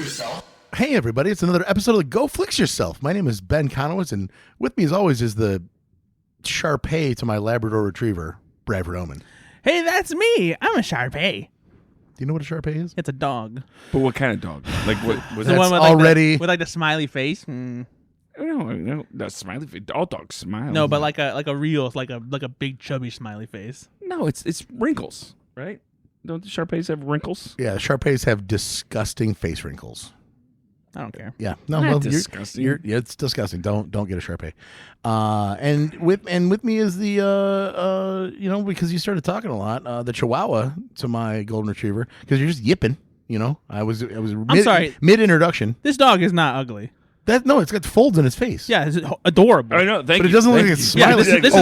yourself. Hey everybody, it's another episode of the Go Flix Yourself. My name is Ben Konowitz, and with me as always is the Shar-Pei to my Labrador Retriever, Bradford Oman. Hey, that's me. I'm a Shar-Pei. Do you know what a Shar-Pei is? It's a dog. But what kind of dog? Like what was The that? one with already with like the smiley face. No, that's smiley face. All dogs smile. No, but like a real, like a big chubby smiley face. No, it's wrinkles, right? Don't the Shar-Peis have wrinkles? Yeah, Shar-Peis have disgusting face wrinkles. I don't care. Yeah, no, Not well, disgusting. yeah, it's disgusting. Don't get a Shar-Pei. And with me is the because you started talking a lot, the Chihuahua to my Golden Retriever, because you're just yipping. You know, I was sorry. mid introduction. This dog is not ugly. It's got folds in its face. Yeah, it's adorable. I know, thank But you. it doesn't look Thank like it's you. smiling. Yeah, this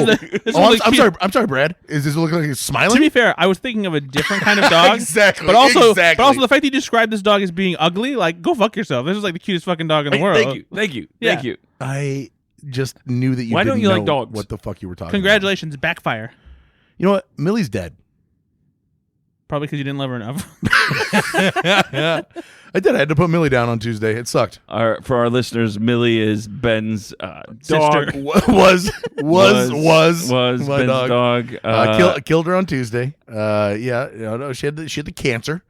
is I'm cute. sorry. I'm sorry, Brad. Is this look like it's smiling? To be fair, I was thinking of a different kind of dog. Exactly. But also the fact that you described this dog as being ugly, like, go fuck yourself. This is like the cutest fucking dog in the world. Thank you. Yeah. Thank you. I just knew that you. Why don't didn't you like know dogs? What the fuck you were talking? Congratulations, backfire. About. You know what? Millie's dead. Probably because you didn't love her enough. I did. I had to put Millie down on Tuesday. It sucked. For our listeners, Millie is Ben's Sister. dog. Was my Ben's dog. Killed her on Tuesday. She had the cancer,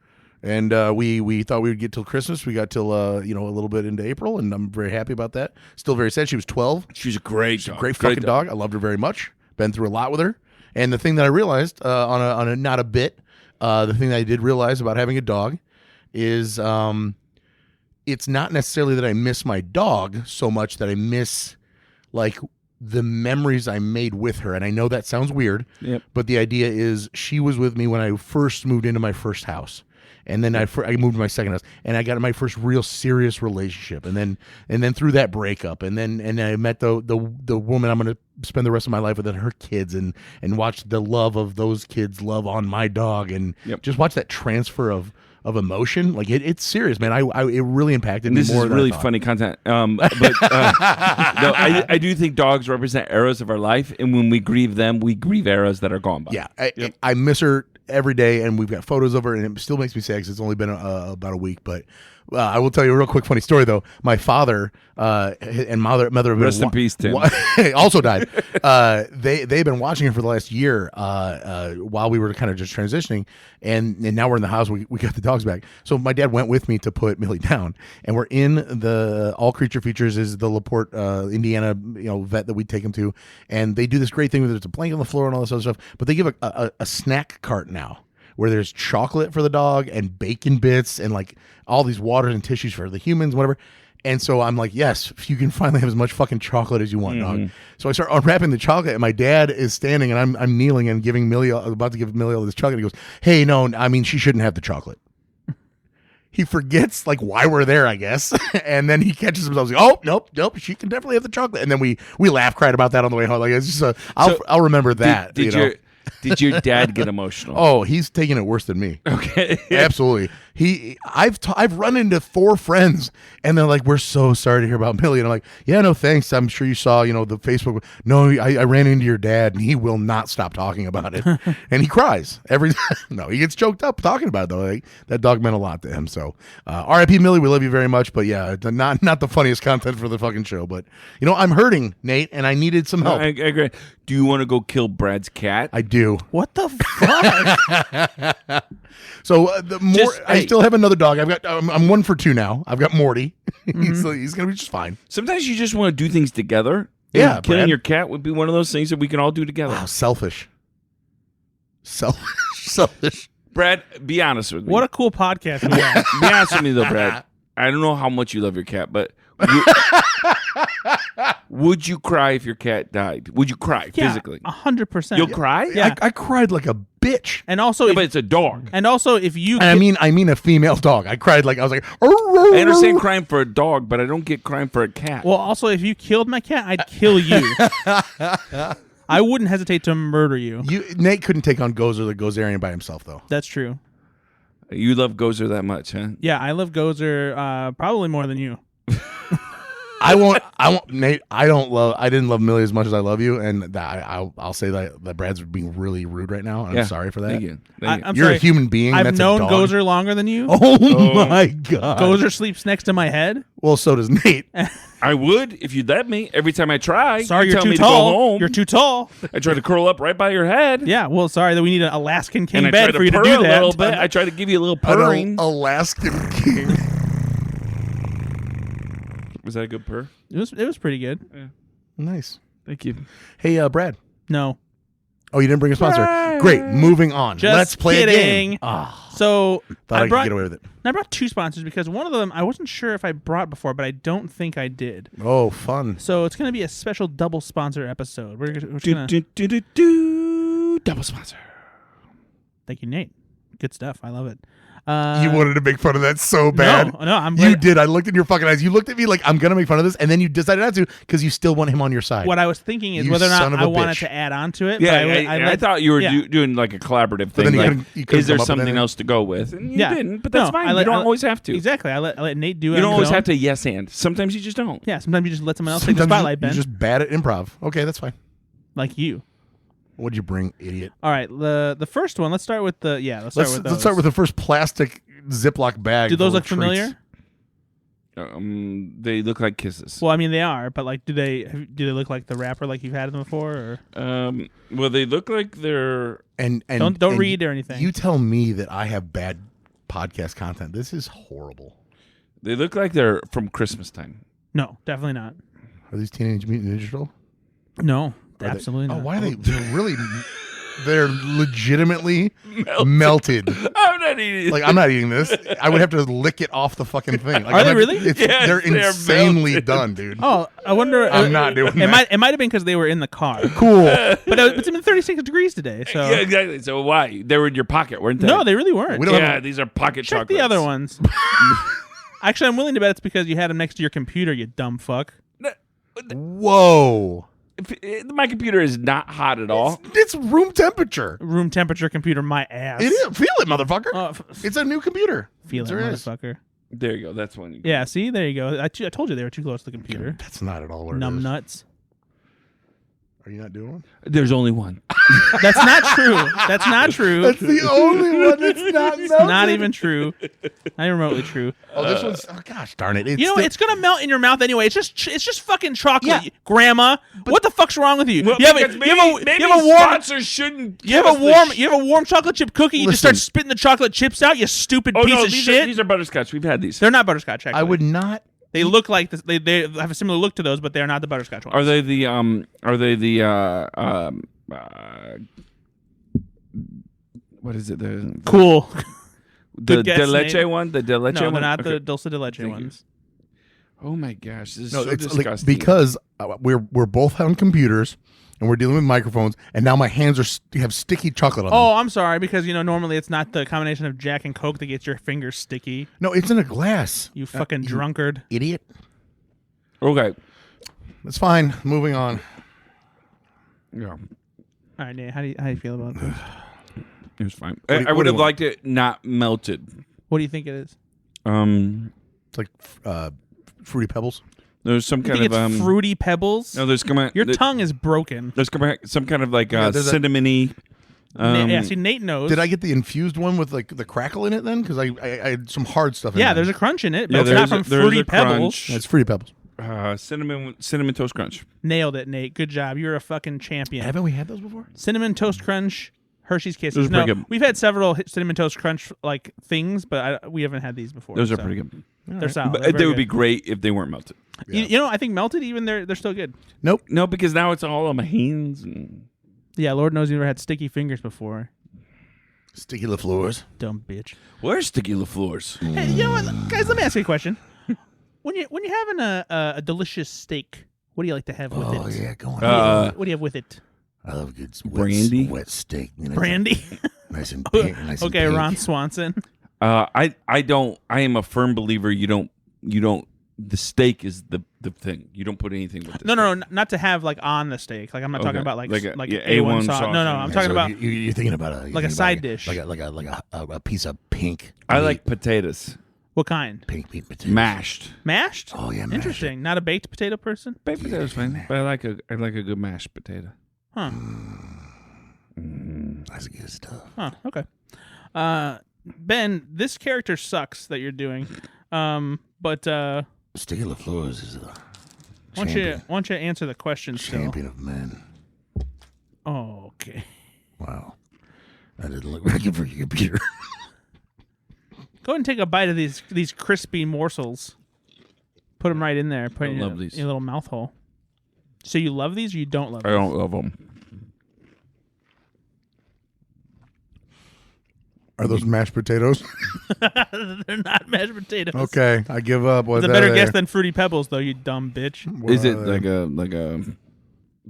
and we thought we would get till Christmas. We got till a little bit into April, and I'm very happy about that. Still very sad. She was 12. She's a great dog. Great fucking dog. I loved her very much. Been through a lot with her. And the thing that I realized on a not a bit, the thing that I did realize about having a dog is it's not necessarily that I miss my dog so much that I miss like the memories I made with her. And I know that sounds weird, but the idea is she was with me when I first moved into my first house. And then I moved to my second house, and I got my first real serious relationship, and then through that breakup, and I met the woman I'm going to spend the rest of my life with, and her kids, and watch the love of those kids love on my dog, and just watch that transfer of emotion. Like it's serious, man. It really impacted me more. This is really funny content. I do think dogs represent eras of our life, and when we grieve them, we grieve eras that are gone by. Yeah, I miss her every day, and we've got photos of her, and it still makes me sad because it's only been about a week. But I will tell you a real quick funny story though. My father and mother rest in peace, Tim. Also died. They've been watching her for the last year while we were kind of just transitioning, and now we're in the house. We got the dogs back. So my dad went with me to put Millie down, and we're in the All Creature Features is the LaPorte, Indiana, vet that we take him to, and they do this great thing where there's a blanket on the floor and all this other stuff, but they give a snack cart now, where there's chocolate for the dog and bacon bits and like all these waters and tissues for the humans, whatever. And so I'm like, yes, you can finally have as much fucking chocolate as you want, dog. So I start unwrapping the chocolate, and my dad is standing, and I'm kneeling and about to give Millie all this chocolate. He goes, "Hey, no, I mean, she shouldn't have the chocolate." He forgets like why we're there, I guess, and then he catches himself. Like, "Oh, nope, she can definitely have the chocolate." And then we laugh, cried about that on the way home. Like it's just I'll remember that. Did your dad get emotional? Oh, he's taking it worse than me. Okay. Absolutely. I've run into 4 friends, and they're like, "We're so sorry to hear about Millie." And I'm like, "Yeah, no, thanks. I'm sure you saw, the Facebook. No, I ran into your dad, and he will not stop talking about it." And he cries every time. No, he gets choked up talking about it, though. Like, that dog meant a lot to him. So, R.I.P. Millie, we love you very much. But yeah, not the funniest content for the fucking show. But, I'm hurting, Nate, and I needed some help. I agree. Do you want to go kill Brad's cat? I do. What the fuck? So I still have another dog. I'm 1 for 2 now. I've got Morty. He's gonna be just fine. Sometimes you just want to do things together. Yeah, killing Brad. your cat would be one of those things that we can all do together. Wow, selfish. Selfish. Brad, be honest with me. What a cool podcast we have. Be honest with me though, Brad. I don't know how much you love your cat, but would you cry if your cat died? Would you cry physically? 100%. You'll cry? Yeah. I cried like a bitch. And also, but it's a dog. And also, if you, I mean a female dog. I cried like I was like. I understand crying for a dog, but I don't get crying for a cat. Well, also, if you killed my cat, I'd kill you. I wouldn't hesitate to murder you. Nate couldn't take on Gozer the Gozerian by himself, though. That's true. You love Gozer that much, huh? Yeah, I love Gozer probably more than you. I won't, Nate. I didn't love Millie as much as I love you, and I'll say that Brad's being really rude right now. And I'm sorry for that. Thank you. I'm You're sorry. a human being. I've that's known a dog. Gozer longer than you. Oh my god. Gozer sleeps next to my head. Well, so does Nate. I would if you'd let me. Every time I try, Sorry, you you're tell too me tall. to go home. You're too tall. I try to curl up right by your head. Yeah. Well, sorry that we need an Alaskan king And I bed try for you to purr do a that. little bit. I try to give you a little purring. An Alaskan king. Was that a good purr? It was pretty good. Yeah. Nice. Thank you. Hey, Brad. No. Oh, you didn't bring a sponsor. Brad. Great. Moving on. Just Let's play a kidding. game. Ah, So thought I could get away with it. I brought two sponsors because one of them I wasn't sure if I brought before, but I don't think I did. Oh, fun. So it's going to be a special double sponsor episode. We're gonna, Double sponsor. Thank you, Nate. Good stuff. I love it. You wanted to make fun of that so bad. No, I'm. You did. I looked in your fucking eyes. You looked at me like I'm gonna make fun of this, and then you decided not to because you still want him on your side. What I was thinking is You whether or son not of I a wanted bitch. to add on to it. Yeah, but I thought you were yeah. doing like a collaborative But then thing. you Like, couldn't is there come up with something anything? else to go with? And you Yeah. didn't, but that's No, fine. I let- you don't I let- always have to. Exactly. I let Nate do it. You don't on always his have own. to yes and. Sometimes you just don't. Yeah, sometimes you just let someone else take the Sometimes spotlight, Ben. you're just bad at improv. Okay, that's fine. Like you. What'd you bring, idiot? All right, the first one. Let's start with the Let's Let's start with the first plastic Ziploc bag. Do those full look of familiar? treats. They look like kisses. Well, I mean they are, but like, do they look like the wrapper like you've had them before? Or Well, they look like they're. And don't and read or anything. You tell me that I have bad podcast content. This is horrible. They look like they're from Christmas time. No, definitely not. Are these Teenage Mutant Ninja Turtles? No, Are absolutely they, not. Oh, why are they? They're really. They're legitimately melted. I'm not eating. Like I'm not eating this. I would have to lick it off the fucking thing. Like, Are they I'm not- really? It's, Yes, they're they are insanely melted. done, dude. Oh, I wonder. I'm not doing it. that. It might have been because they were in the car. Cool. But it's been 36 degrees today, so Yeah, exactly. So why? They were in your pocket, weren't they? no, they really weren't. We don't Yeah, have- these are pocket Check chocolates. the other ones. Actually, I'm willing to bet it's because you had them next to your computer, you dumb fuck. Whoa. My computer is not hot at all. It's room temperature. Room temperature computer, my ass. It is. Feel it, motherfucker. Oh, It's a new computer. feel it, There is. motherfucker. There you go. That's one. You Yeah, see, there you go. I told you they were too close to the computer. That's not at all what it Numb is. nuts. Are you not doing one? There's only one. That's not true. That's not true. That's the only one that's not It's melted. not even true. Not even remotely true. Oh, this one's. Oh, gosh darn it! It's You know, the- it's gonna melt in your mouth anyway. It's just fucking chocolate, Yeah. Grandma. What the fuck's wrong with you? Well, you have because a maybe warm. sponsors shouldn't. You have a warm chocolate chip cookie. You just Listen. start spitting the chocolate chips out. You stupid Oh piece no, of these shit. are butterscotch. We've had these. They're not butterscotch. Actually. I would not. They look like this, they have a similar look to those, but they are not the butterscotch ones. Are they the what is it? The cool? the Good guess, de leche Nate. one. The de leche No, one. they're not Okay. the dulce de leche Thank you. ones. Oh my gosh, this is No, so it's disgusting. like because we're both on computers and we're dealing with microphones, and now my hands have sticky chocolate on them. Oh, I'm sorry because normally it's not the combination of Jack and Coke that gets your fingers sticky. No, it's in a glass. You fucking you drunkard. idiot. Okay. That's fine. Moving on. Yeah, All right, Nate, how do you feel about this? it was fine. do you- I what would do have you want? liked it not melted. What do you think it is? It's like Fruity Pebbles. There's some You kind think of it's fruity pebbles? No, there's Your tongue is broken. There's some kind of like there's a- cinnamony. Yeah, see, Nate knows. Did I get the infused one with like the crackle in it then? Because I had some hard stuff in Yeah, there. there's a crunch in it, but Yeah, it's not from there's Fruity a Pebbles. crunch. That's Fruity Pebbles. Cinnamon toast crunch. Nailed it, Nate. Good job. You're a fucking champion. Haven't we had those before? Cinnamon Toast Crunch, Hershey's Kisses. Those are No, pretty good. we've had several Cinnamon Toast Crunch like things, but we haven't had these before. Those are so pretty good. They're solid. But They're they very would be good. great if they weren't melted. You know, I think melted, even they're still good. Nope. No, because now it's all on my hands. And Yeah, Lord knows you never had sticky fingers before. Sticky LaFleurs. Dumb bitch. where's Sticky LaFleurs? Hey, you know what, guys? Let me ask you a question. When you're having a delicious steak, what do you like to have with Oh it? yeah, go on. What do you have with it? I love good Brandy? wet steak. You know, Brandy. nice and pink. Nice and Okay, pink. Ron Swanson. I am a firm believer you don't the steak is the thing. You don't put anything with it. No, not to have like on the steak. Like I'm not talking Okay. about like Like A1 A1 sauce. sauce. No, Yeah, I'm Yeah, talking so about you're thinking about like a side dish. like a piece of pink. I meat. like potatoes. What kind? Pink bean potatoes. Mashed. Mashed? Oh yeah, mashed. Interesting. Not a baked potato person? Baked potato's fine, but I like a good mashed potato. Huh. That's good stuff. Huh. Okay. Ben, this character sucks that you're doing. But Sticky LaFleurs is a why don't you answer the question still? champion of men. Oh, okay. Wow. That didn't look very good for your computer. Go ahead and take a bite of these crispy morsels. Put them right in there. Put it in love these. your little mouth hole. So you love these or you don't love I these? don't love them. Are those mashed potatoes? They're not mashed potatoes. Okay, I give up. It's a better guess than Fruity Pebbles, though, you dumb bitch. Is it like a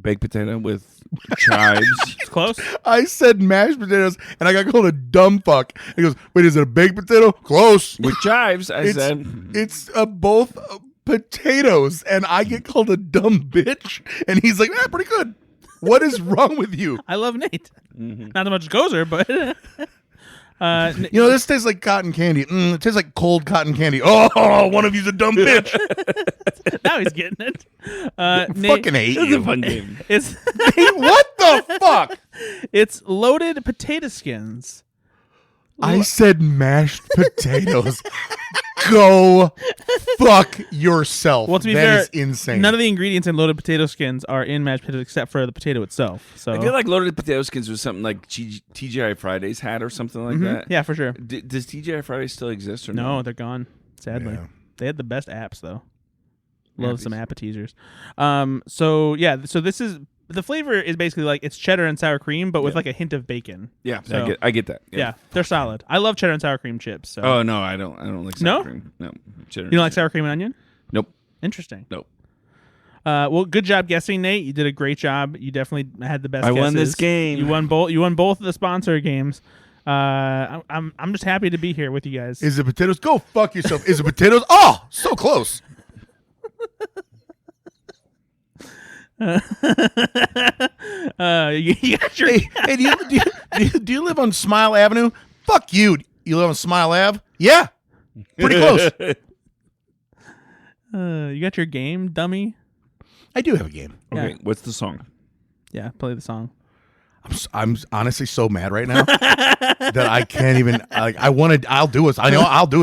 baked potato with chives? It's close. I said mashed potatoes, and I got called a dumb fuck. He goes, "Wait, is it a baked potato? Close." With chives, I It's said. it's both potatoes, and I get called a dumb bitch, and he's like, pretty good. What is wrong with you? I love Nate. Mm-hmm. Not that much Gozer, but You know, this tastes like cotton candy. It tastes like cold cotton candy. Oh, one of you's a dumb bitch. now he's getting it. Nate, Fucking hate It's you. a fun game. It's What the fuck? it's loaded potato skins. I said mashed potatoes. Go fuck yourself. Well, to be That fair, is insane. None of the ingredients in loaded potato skins are in mashed potatoes except for the potato itself. So I feel like loaded potato skins was something like TGI Fridays had or something like that. yeah, for sure. Does TGI Fridays still exist or No, they're gone. Sadly, Yeah. they had the best apps though. Yeah, Love some appetizers. So this is the flavor is basically like it's cheddar and sour cream, but with like a hint of bacon. Yeah, So- I get that. Yeah, they're solid. I love cheddar and sour cream chips. So. Oh no, I don't like sour No? cream. No, cheddar. You don't like sour cream and onion? Nope. Interesting. Nope. Well, good job guessing, Nate. You did a great job. You definitely had the best. I won guesses. this game. You won both. You won both of the sponsor games. I'm just happy to be here with you guys. Is it potatoes? Go fuck yourself. Is it potatoes? Oh, so close. You got your. Hey, do you live on Smile Avenue? Fuck you. You live on Smile Ave? Yeah. Pretty close. You got your game, dummy. I do have a game. Okay, Yeah. what's the song? Yeah, play the song. I'm honestly so mad right now that I can't even. I'll do a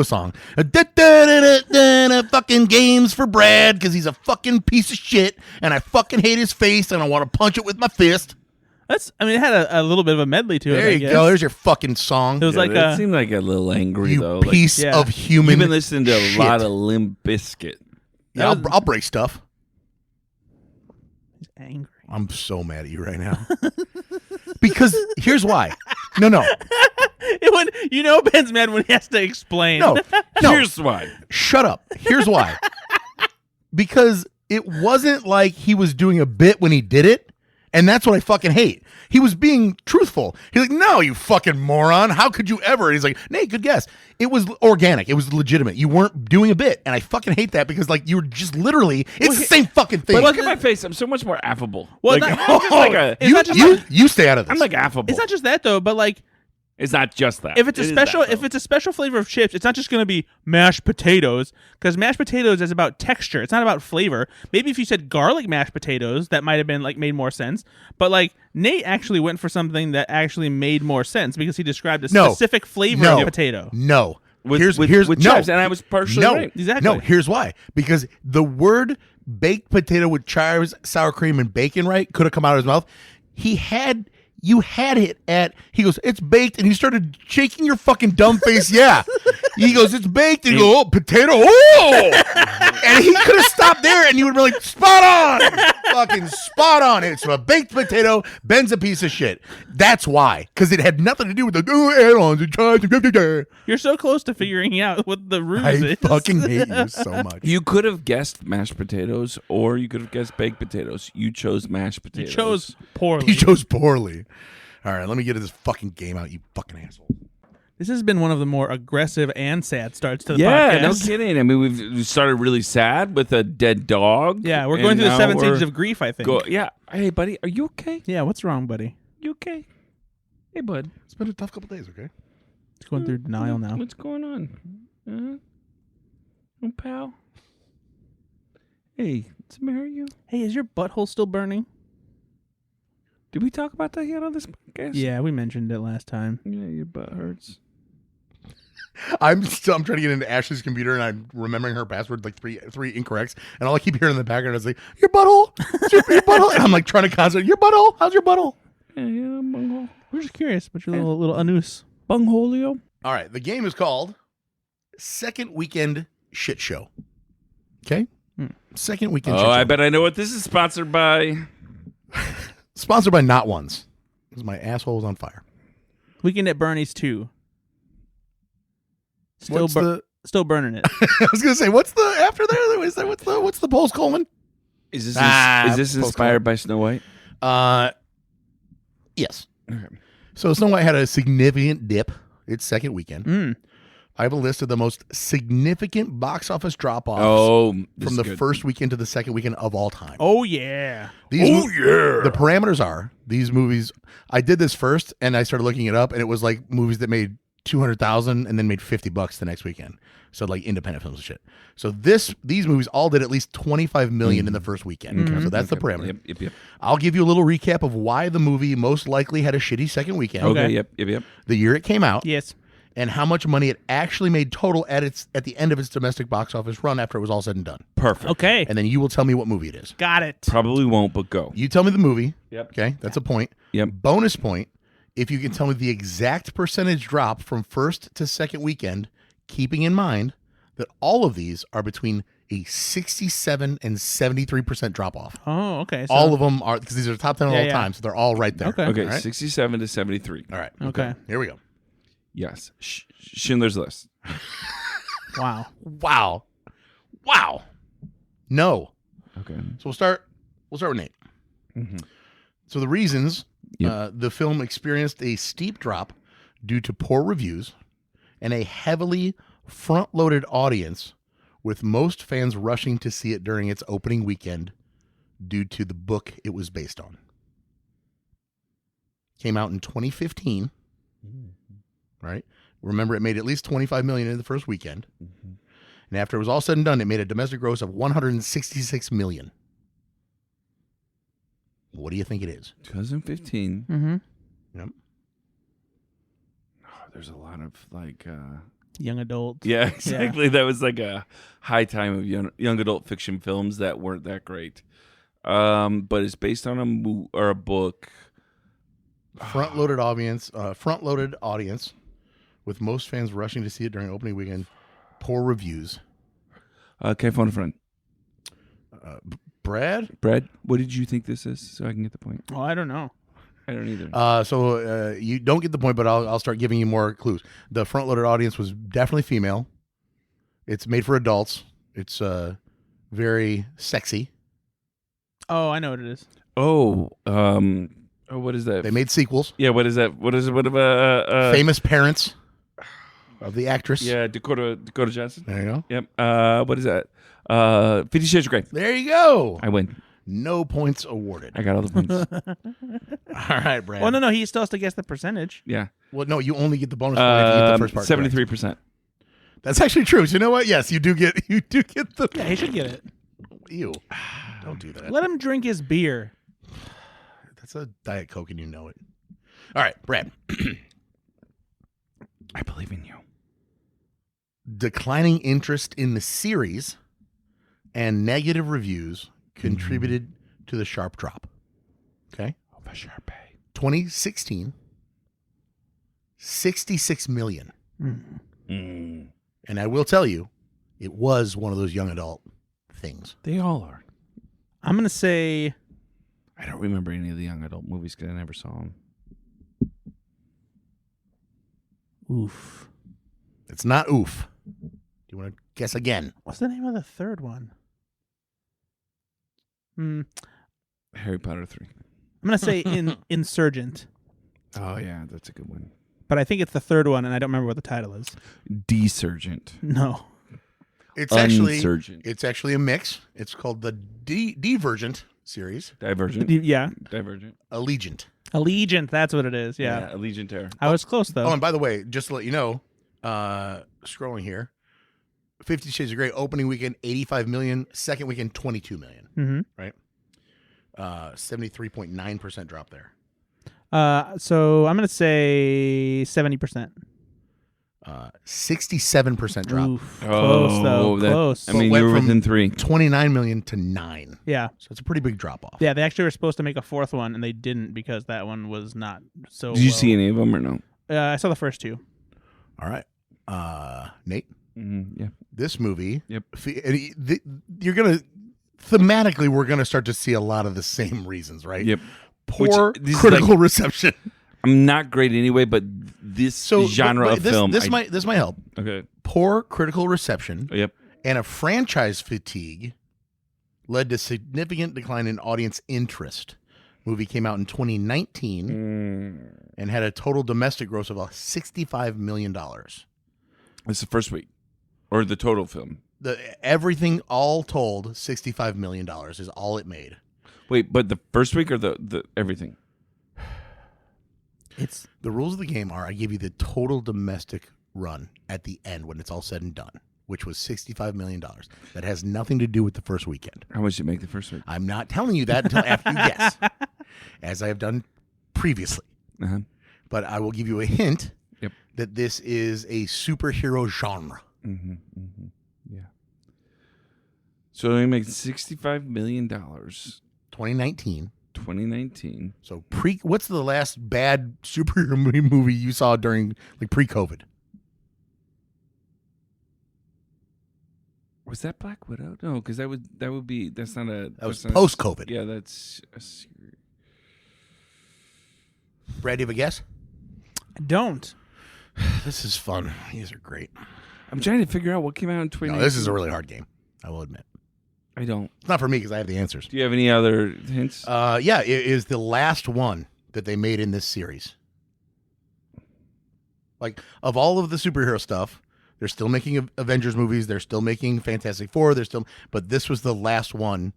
song. Fucking games for Brad because he's a fucking piece of shit, and I fucking hate his face, and I want to punch it with my fist. It had a little bit of a medley to it. There I you guess. go. There's your fucking song. It was like it seemed like a little angry You though. piece yeah. of human. You've been listening to a shit. lot of Limp Bizkit. Yeah, I'll break stuff. He's angry. I'm so mad at you right now. Because here's why. No. Ben's mad when he has to explain. No. Here's why. Shut up. Here's why. Because it wasn't like he was doing a bit when he did it, and that's what I fucking hate. He was being truthful. He's like, "No, you fucking moron. How could you ever?" And he's like, "Nate, good guess. It was organic. It was legitimate. You weren't doing a bit." And I fucking hate that because like you were just literally it's the same fucking thing. But look at my face. I'm so much more affable. Well, like, not I'm just like a, it's not just you stay out of this. I'm like affable. It's not just that though, but like It's not just that. if it's a It is special that, though. if it's a special flavor of chips, it's not just going to be mashed potatoes because mashed potatoes is about texture. It's not about flavor. Maybe if you said garlic mashed potatoes, that might have been like made more sense. But like Nate actually went for something that actually made more sense because he described a specific flavor of potato. No. with here's chives, no. and I was partially No, right. Exactly. No, here's why. Because the word baked potato with chives, sour cream, and bacon, right, could have come out of his mouth. You had it at, he goes, it's baked, and you started shaking your fucking dumb face, yeah. He goes, it's baked, and you go, oh, potato, oh! And he could have stopped there, and you would be like, spot on! Fucking spot on. It's a baked potato, Ben's a piece of shit. That's why. Because it had nothing to do with the add-ons and chives. You're so close to figuring out what the ruse I is. fucking hate you so much. You could have guessed mashed potatoes, or you could have guessed baked potatoes. You chose mashed You potatoes. chose poorly. You chose poorly. All right, let me get this fucking game out, you fucking asshole. This has been one of the more aggressive and sad starts to the Yeah, no podcast. kidding. I mean, we started really sad with a dead dog. Yeah, we're going through the now 7 stages we're of grief, I think. Yeah. Hey, buddy, are you okay? Yeah, what's wrong, buddy? You okay? Hey, bud. It's been a tough couple days, okay? It's going through denial now. What's going on? pal. Hey, let's marry you. Hey, is your butthole still burning? Did we talk about that yet on this podcast? Yeah, we mentioned it last time. Yeah, your butt hurts. I'm trying to get into Ashley's computer and I'm remembering her password like three incorrects, and all I keep hearing in the background is like, your butthole, your butthole, and I'm like trying to concentrate. Your butthole, how's your butthole? Yeah, bunghole. We're just curious, but your little anus. Bungholio. All right, the game is called Second Weekend Shit Show. Okay, Second Weekend. Shit Show. I bet I know what this is sponsored by. Sponsored by Not Ones, because my asshole is on fire. Weekend at Bernie's 2. What's Still burning it. I was gonna say, what's the after there? What's the post colon? Is this inspired by Snow White? Yes. Okay. So Snow White had a significant dip its second weekend. I have a list of the most significant box office drop-offs from the first weekend to the second weekend of all time. Oh, yeah. The parameters are these movies. I did this first, and I started looking it up, and it was like movies that made 200,000 and then made $50 the next weekend. So like independent films and shit. So these movies all did at least 25 million in the first weekend. So that's the parameter. Yep. I'll give you a little recap of why the movie most likely had a shitty second weekend. Okay. Yep. The year it came out. Yes. And how much money it actually made total at the end of its domestic box office run after it was all said and done. Perfect. Okay. And then you will tell me what movie it is. Got it. Probably won't, but go. You tell me the movie. Yep. Okay, that's a point. Yep. Bonus point if you can tell me the exact percentage drop from first to second weekend, keeping in mind that all of these are between a 67 and 73% drop off. Oh, okay. So, All of them are, because these are the top 10 of all Yeah. time, so they're all right there. Okay. Okay, All right? 67 to 73. All right. Okay. Here we go. Yes. Schindler's List. Wow. Wow. No. Okay. So we'll start with Nate. Mm-hmm. So the reasons Yep. the film experienced a steep drop due to poor reviews and a heavily front-loaded audience, with most fans rushing to see it during its opening weekend due to the book it was based on. Came out in 2015, right? Remember, it made at least 25 million in the first weekend. Mm-hmm. And after it was all said and done, it made a domestic gross of 166 million. What do you think it is? 2015. Mm-hmm. Yep. Oh, there's a lot of like... Young adult. Yeah, exactly. That was like a high time of young adult fiction films that weren't that great. But it's based on a book. Front-loaded audience, with most fans rushing to see it during opening weekend. Poor reviews. Can I phone a friend? Brad, what did you think this is, so I can get the point? Oh, I don't know. I don't either. So you don't get the point, but I'll start giving you more clues. The front-loaded audience was definitely female. It's made for adults. It's very sexy. Oh, I know what it is. What is that? They made sequels. Yeah, what is that? What Famous parents of the actress. Yeah, Dakota Johnson. There you go. Yep. What is that? 50 Shades of Grey. There you go. I win. No points awarded. I got all the points. All right, Brad. Well, no, he still has to guess the percentage. Yeah. Well, no, you only get the bonus point if you get the first part. 73%. That's actually true. So you know what? Yes, you do get the. Yeah, he should get it. Ew. Don't do that. Let him drink his beer. That's a Diet Coke and you know it. All right, Brad. I believe in you. Declining interest in the series and negative reviews contributed to the sharp drop. Okay? Of a Sharpay. 2016, 66 million. Mm. And I will tell you, it was one of those young adult things. They all are. I'm going to say... I don't remember any of the young adult movies because I never saw them. Oof. It's not oof. Do you want to guess again? What's the name of the third one? Harry Potter 3. I'm going to say Insurgent. Oh, yeah, that's a good one. But I think it's the third one, and I don't remember what the title is. Desurgent. No. It's Unsurgent. actually a mix. It's called the Divergent series. Divergent. Yeah. Divergent. Allegiant. Allegiant, that's what it is. Yeah. Allegiant Terror. I was close, though. Oh, and by the way, just to let you know, scrolling here, 50 Shades of Grey opening weekend 85 million, second weekend 22 million. Mm-hmm. Right. 73.9% drop there. So I'm gonna say 70%. 67% drop. Oof, close though. Close. I mean, Went you were from within 3. 29 million to 9. Yeah. So it's a pretty big drop off. Yeah, they actually were supposed to make a fourth one, and they didn't because that one was not so. Did you see any of them or no? I saw the first 2. All right. Nate, Yeah. this movie. Yep. You're going to thematically, we're going to start to see a lot of the same reasons, right? Yep. Poor This is critical reception. I'm not great anyway, but this genre of film. This might help. Okay. Poor critical reception Yep. and a franchise fatigue led to significant decline in audience interest. Movie came out in 2019 and had a total domestic gross of $65 million. It's the first week, or the total film. Everything all told, $65 million is all it made. Wait, but the first week or the everything? It's the rules of the game are I give you the total domestic run at the end when it's all said and done, which was $65 million. That has nothing to do with the first weekend. How much did you make the first week? I'm not telling you that until after you guess, as I have done previously. Uh-huh. But I will give you a hint Yep. that this is a superhero genre. Yeah. So they make $65 million. 2019. 2019. So what's the last bad superhero movie you saw during like pre-COVID? Was that Black Widow? No, because that's not a. That was post-COVID. Yeah, that's a series. Brad, do you have a guess? I don't. This is fun. These are great. I'm trying to figure out what came out in 2019. No, this is a really hard game. I will admit. I don't. It's not for me because I have the answers. Do you have any other hints? Yeah, it is the last one that they made in this series. Like, of all of the superhero stuff, they're still making Avengers movies. They're still making Fantastic Four. But this was the last one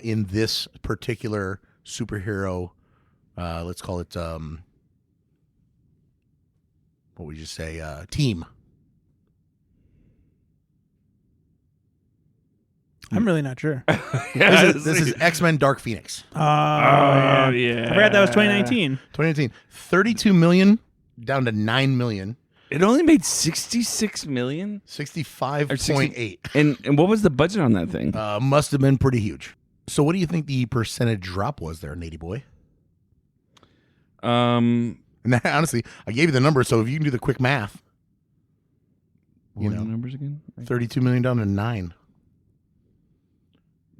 in this particular superhero. Let's call it. What would you say? Team. I'm really not sure. This is X-Men Dark Phoenix. Oh, yeah. I forgot that was 2019. 2019. 32 million down to 9 million. It only made $66 million. 65.8. And what was the budget on that thing? Must have been pretty huge. So what do you think the percentage drop was there, Nady boy? And that, honestly, I gave you the number, so if you can do the quick math. What were the numbers again? 32 million down to 9.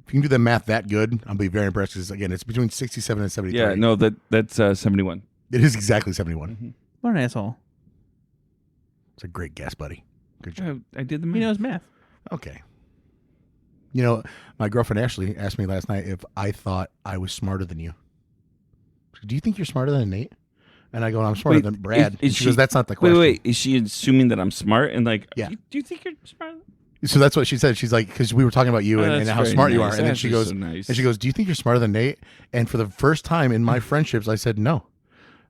If you can do the math that good, I'll be very impressed. Because again, it's between 67 and 73. Yeah, no, that's 71. It is exactly 71. Mm-hmm. What an asshole. It's a great guess, buddy. Good job. I did the math. He knows math. Okay. You know, my girlfriend Ashley asked me last night if I thought I was smarter than you. Do you think you're smarter than Nate? And I go, I'm smarter than Brad. She goes, that's not the question. Wait. Is she assuming that I'm smart? And like, yeah. Do you think you're smart? So that's what she said. She's like, because we were talking about you and how smart you are. Nice. And then she goes, do you think you're smarter than Nate? And for the first time in my friendships, I said, no.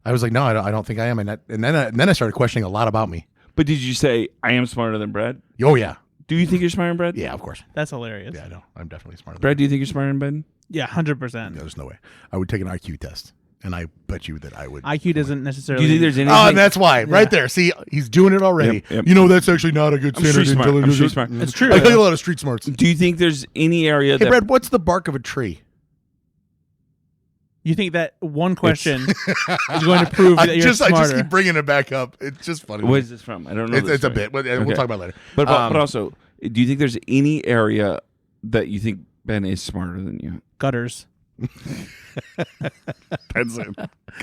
I was like, no, I don't think I am. And then I started questioning a lot about me. But did you say, I am smarter than Brad? Oh, yeah. Do you think you're smarter than Brad? Yeah, of course. That's hilarious. Yeah, I know. I'm definitely smarter than Brad, do you think you're smarter than Brad? Yeah, 100%. Yeah, there's no way. I would take an IQ test. And I bet you that I would. IQ doesn't necessarily. Do you think there's anything? Oh, and that's why. Right there. See, he's doing it already. Yep. You know, that's actually not a good standard. I'm street smart. It's true. I got a lot of street smarts. Do you think there's any area Hey, that... Brad, what's the bark of a tree? You think that one question is going to prove that you're smarter? I just keep bringing it back up. It's just funny. What is this from? I don't know. It's a bit. We'll talk about it later. But also, do you think there's any area that you think Ben is smarter than you? Gutters. Ben's in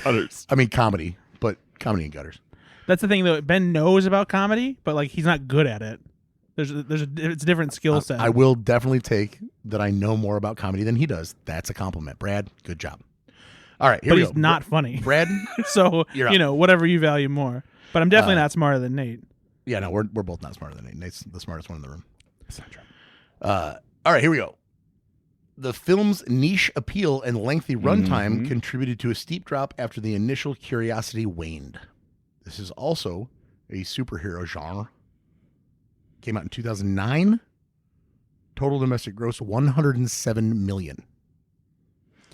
gutters. I mean, comedy, but comedy and gutters. That's the thing, though. Ben knows about comedy, but like he's not good at it. It's a different skill set. I will definitely take that I know more about comedy than he does. That's a compliment. Brad, good job. All right, here but we he's go. not funny. Brad, so whatever you value more. But I'm definitely not smarter than Nate. Yeah, no, we're both not smarter than Nate. Nate's the smartest one in the room. That's not true. All right, here we go. The film's niche appeal and lengthy runtime contributed to a steep drop after the initial curiosity waned. This is also a superhero genre. came out in 2009. Total domestic gross 107 million.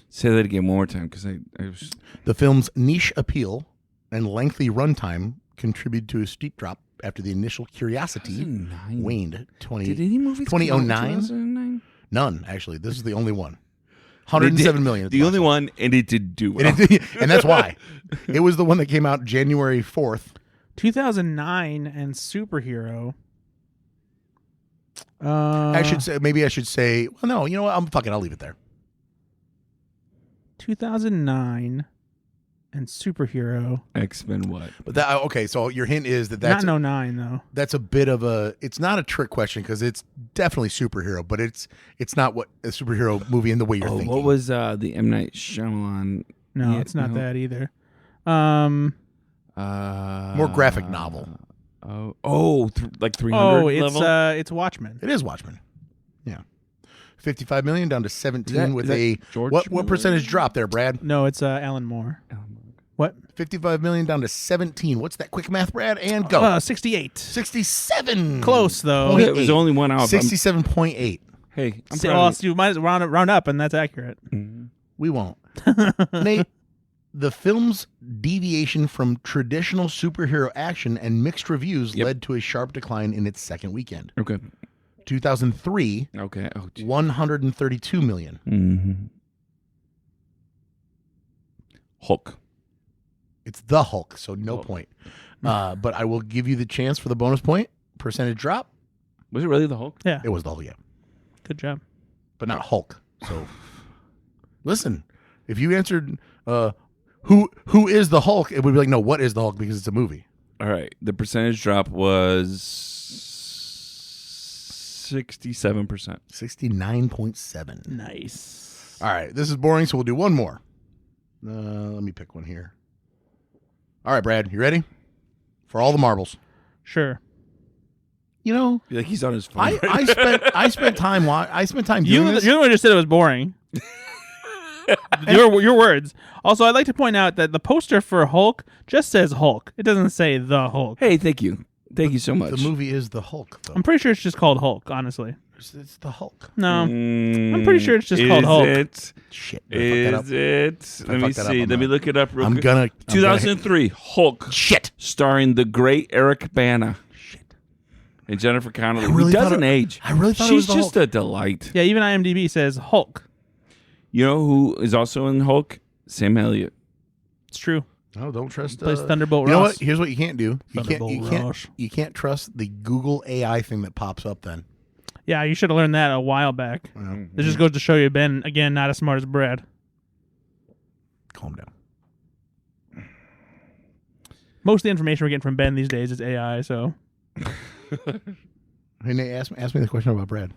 Say that again one more time, because I was... The film's niche appeal and lengthy runtime contributed to a steep drop after the initial curiosity 2009. waned. Did any movies come out in 2009? 2009? None, actually. This is the only one. 107 million. The only one, and it did do well. And that's why. It was the one that came out January 4th. 2009 and superhero. I should say, well, no, you know what? I'll leave it there. 2009 and superhero. X-Men what? But okay, so your hint is that's not 09 though. That's a bit of it's not a trick question because it's definitely superhero, but it's not what a superhero movie in the way you're thinking. What was the M. Night Shyamalan? No, it's not that either. More graphic novel. Like 300 it's level? it's Watchmen. It is Watchmen. Yeah. 55 million down to 17 with a George what Miller? percentage drop there, Brad? No, it's Alan Moore. What? 55 million down to 17. What's that quick math, Brad? And go. 68. 67. Close though. Point It was only one out. 67.8. Hey, I'm So, proud of you might round up, and that's accurate. you. We won't. Nate, the film's deviation from traditional superhero action and mixed reviews led to a sharp decline in its second weekend. Okay. 2003, Okay. Oh, geez. 132 million. Mm-hmm. Hulk. It's the Hulk, so no point. But I will give you the chance for the bonus point. Percentage drop. Was it really the Hulk? Yeah. It was the Hulk, yeah. Good job. But not Hulk. So listen, if you answered who is the Hulk, it would be like, no, what is the Hulk? Because it's a movie. All right. The percentage drop was 67%. 69.7. Nice. All right. This is boring, so we'll do one more. Let me pick one here. All right, Brad, you ready? For all the marbles. Sure. You know, Like he's on his phone. I spent time doing this. You're the one who just said it was boring. your words. Also, I'd like to point out that the poster for Hulk just says Hulk. It doesn't say the Hulk. Hey, thank you. Thank you so much. The movie is the Hulk, though. I'm pretty sure it's just called Hulk, honestly. It's the Hulk. No. I'm pretty sure it's just called Hulk. It? Shit. Did I fuck that up? Is it? Let me fuck that up, see. I'm Let me gonna- look it up real I'm quick. gonna 2003, Hulk. Shit. Starring the great Eric Bana. Shit. And Jennifer Connelly, really who thought doesn't age. I really thought it She's was the just Hulk. a delight. Yeah, even IMDb says Hulk. You know who is also in Hulk? Sam Elliott. It's true. No, don't trust. Plays Thunderbolt You know Ross. what? Here's what you can't do. Thunderbolt Ross. You can't trust the Google AI thing that pops up. Then Yeah, you should have learned that a while back. This just goes to show you, Ben, again, not as smart as Brad. Calm down. Most of the information we're getting from Ben these days is AI, so. Hey Nate, ask me the question about Brad.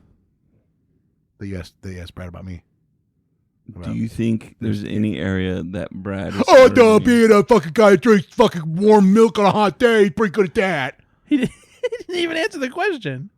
That you asked Brad about me. Do you think there's any area that Brad is Oh, smarter duh, than you? being a fucking guy who drinks fucking warm milk on a hot day, he's pretty good at that. He didn't even answer the question.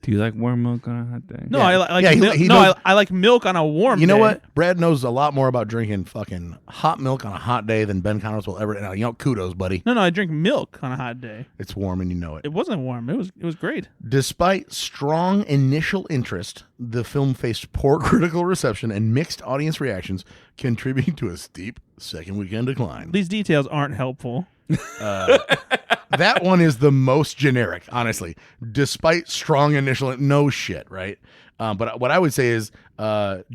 Do you like warm milk on a hot day? No, Yeah. I like Yeah, he knows- I like milk on a warm You know day. what? Brad knows a lot more about drinking fucking hot milk on a hot day than Ben Konowitz will ever. Now, you know, kudos, buddy. No, I drink milk on a hot day. It's warm and you know it. It wasn't warm. It was great. Despite strong initial interest, the film faced poor critical reception and mixed audience reactions, contributing to a steep second weekend decline. These details aren't helpful. That one is the most generic, honestly. Despite strong initial, no shit, right? But what I would say is,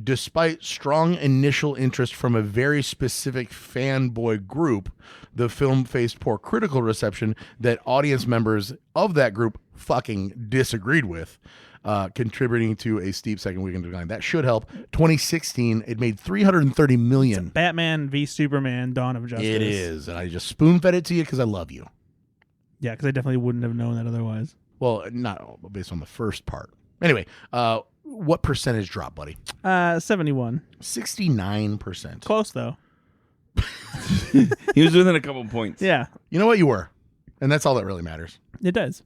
despite strong initial interest from a very specific fanboy group, the film faced poor critical reception that audience members of that group fucking disagreed with, contributing to a steep second weekend decline. That should help. 2016, it made $330 million. Batman v Superman: Dawn of Justice. It is, and I just spoon-fed it to you because I love you. Yeah, because I definitely wouldn't have known that otherwise. Well, not based on the first part. Anyway, what percentage drop, buddy? 71. 69%. Close though. He was within a couple points. Yeah, You know what? You were. And that's all that really matters. it does.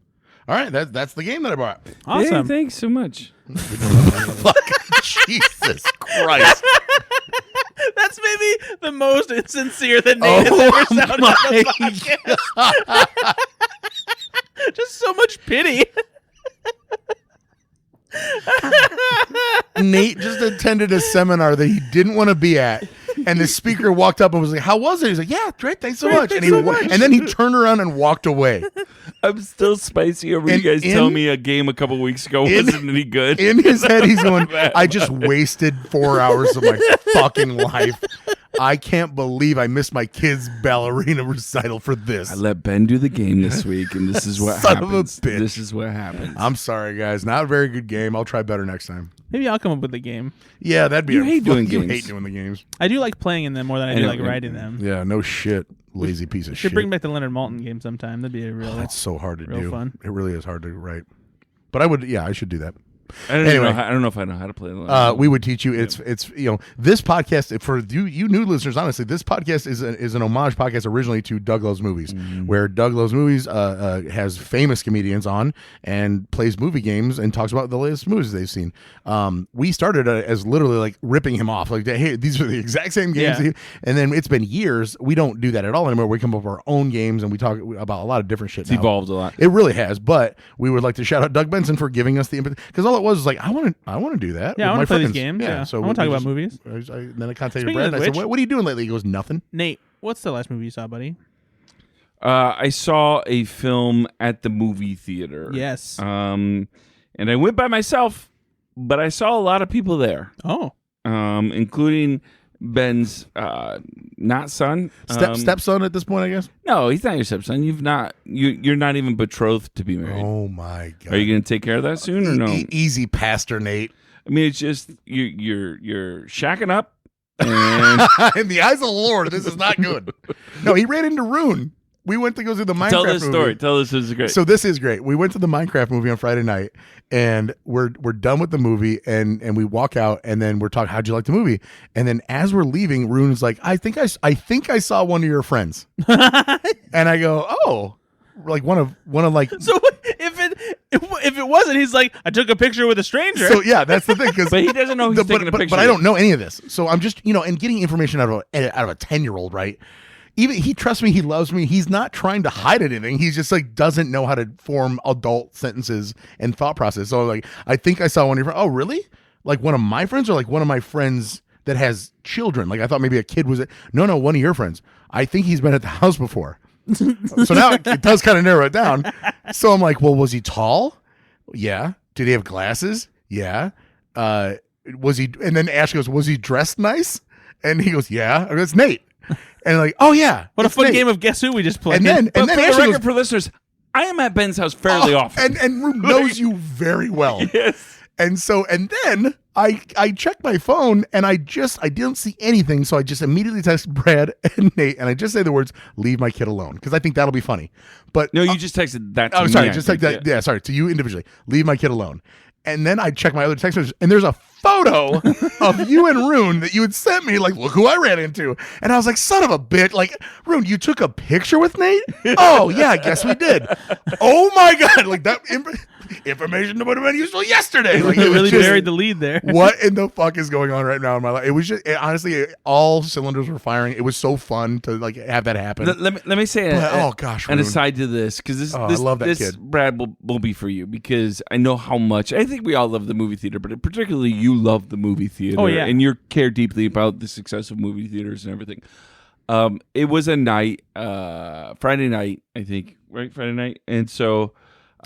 All right, that's the game that I brought. Awesome. Hey, thanks so much. Jesus Christ. That's maybe the most insincere that Nate has ever sounded on the podcast. Just so much pity. Nate just attended a seminar that he didn't want to be at, and the speaker walked up and was like, "How was it?" He's like, "Yeah, great, thanks so much." And then he turned around and walked away. I'm still spicy over you guys telling me a game a couple weeks ago wasn't any good. In his head, he's going, "I just wasted 4 hours of my fucking life. I can't believe I missed my kid's ballerina recital for this." I let Ben do the game this week, and this is what Son happens. of a bitch. This is what happens. I'm sorry, guys. Not a very good game. I'll try better next time. Maybe I'll come up with a game. Yeah, that'd be. You hate doing you games. hate doing the games. I do like playing in them more than I do like writing them. Yeah, no shit. Lazy piece of Should shit. bring back the Leonard Maltin game sometime. That'd be a real. That's so hard to real do. fun. It really is hard to write. But I would. Yeah, I should do that. I don't know if I know how to play. We would teach you. It's this podcast for you new listeners. Honestly, this podcast is an homage podcast originally to Doug Loves Movies, where Doug Loves Movies has famous comedians on and plays movie games and talks about the latest movies they've seen. We started as literally like ripping him off, like, hey, these are the exact same games, and then it's been years. We don't do that at all anymore. We come up with our own games and we talk about a lot of different shit. It's evolved a lot. It really has. But we would like to shout out Doug Benson for giving us the input, because all it was like, I want to do that. Yeah, I want want to play friends. these games. Yeah, so I want to talk we about movies. Then I contacted Speaking Brad of and I said, which- what are you doing lately? He goes, nothing. Nate, what's the last movie you saw, buddy? I saw a film at the movie theater. Yes. And I went by myself, but I saw a lot of people there. Oh. Including Ben's not son, Stepson at this point, I guess. No, he's not your stepson. You're not even betrothed to be married. Oh my god! Are you going to take care of that soon or no? Easy, Pastor Nate. I mean, it's just you're shacking up. And in the eyes of the Lord, this is not good. No, he ran into Rune. We went to go see the Minecraft Tell this movie. story. Tell this is great. So this is great. We went to the Minecraft movie on Friday night, and we're done with the movie, and we walk out, and then we're talking, how'd you like the movie? And then as we're leaving, Rune's like, I think I saw one of your friends. And I go, oh, like one of like. So if it wasn't, he's like, I took a picture with a stranger. So yeah, that's the thing. But he doesn't know he's taking a picture. But I don't know any of this. So I'm just, and getting information out of a 10-year-old, right? Even he trusts me, he loves me. He's not trying to hide anything. He's just like doesn't know how to form adult sentences and thought process. So like, I think I saw one of your friends. Oh, really? Like one of my friends, or like one of my friends that has children? Like I thought maybe a kid was it. No, one of your friends. I think he's been at the house before. So now it does kind of narrow it down. So I'm like, well, was he tall? Yeah. Did he have glasses? Yeah. Was he? And then Ash goes, was he dressed nice? And he goes, yeah. I go, it's Nate. And like, oh yeah, what a fun game of Guess Who we just played. And then for the Ashley record, for listeners, I am at Ben's house fairly often, and Rube knows you very well. Yes. And then I checked my phone and I didn't see anything, so I just immediately text Brad and Nate, and I just say the words, "Leave my kid alone," because I think that'll be funny. But no, you just texted that. To oh, me, sorry, just text that. Yeah, sorry, to you individually. Leave my kid alone. And then I check my other text messages, and there's a photo of you and Rune that you had sent me, like, look who I ran into. And I was like, son of a bitch. Like, Rune, you took a picture with Nate? Oh, yeah, I guess we did. Oh, my God. Like, that information would have been useful yesterday. Like, you really buried the lead there. What in the fuck is going on right now in my life? It was just, honestly, all cylinders were firing. It was so fun to, like, have that happen. Let me say oh, gosh, an Rune. aside to this, because this, I love that this kid. Brad, will be for you, because I know how much, I think we all love the movie theater, but particularly you love the movie theater. Oh, yeah. And you care deeply about the success of movie theaters and everything. It was a night, Friday night, I think, right? Friday night. And so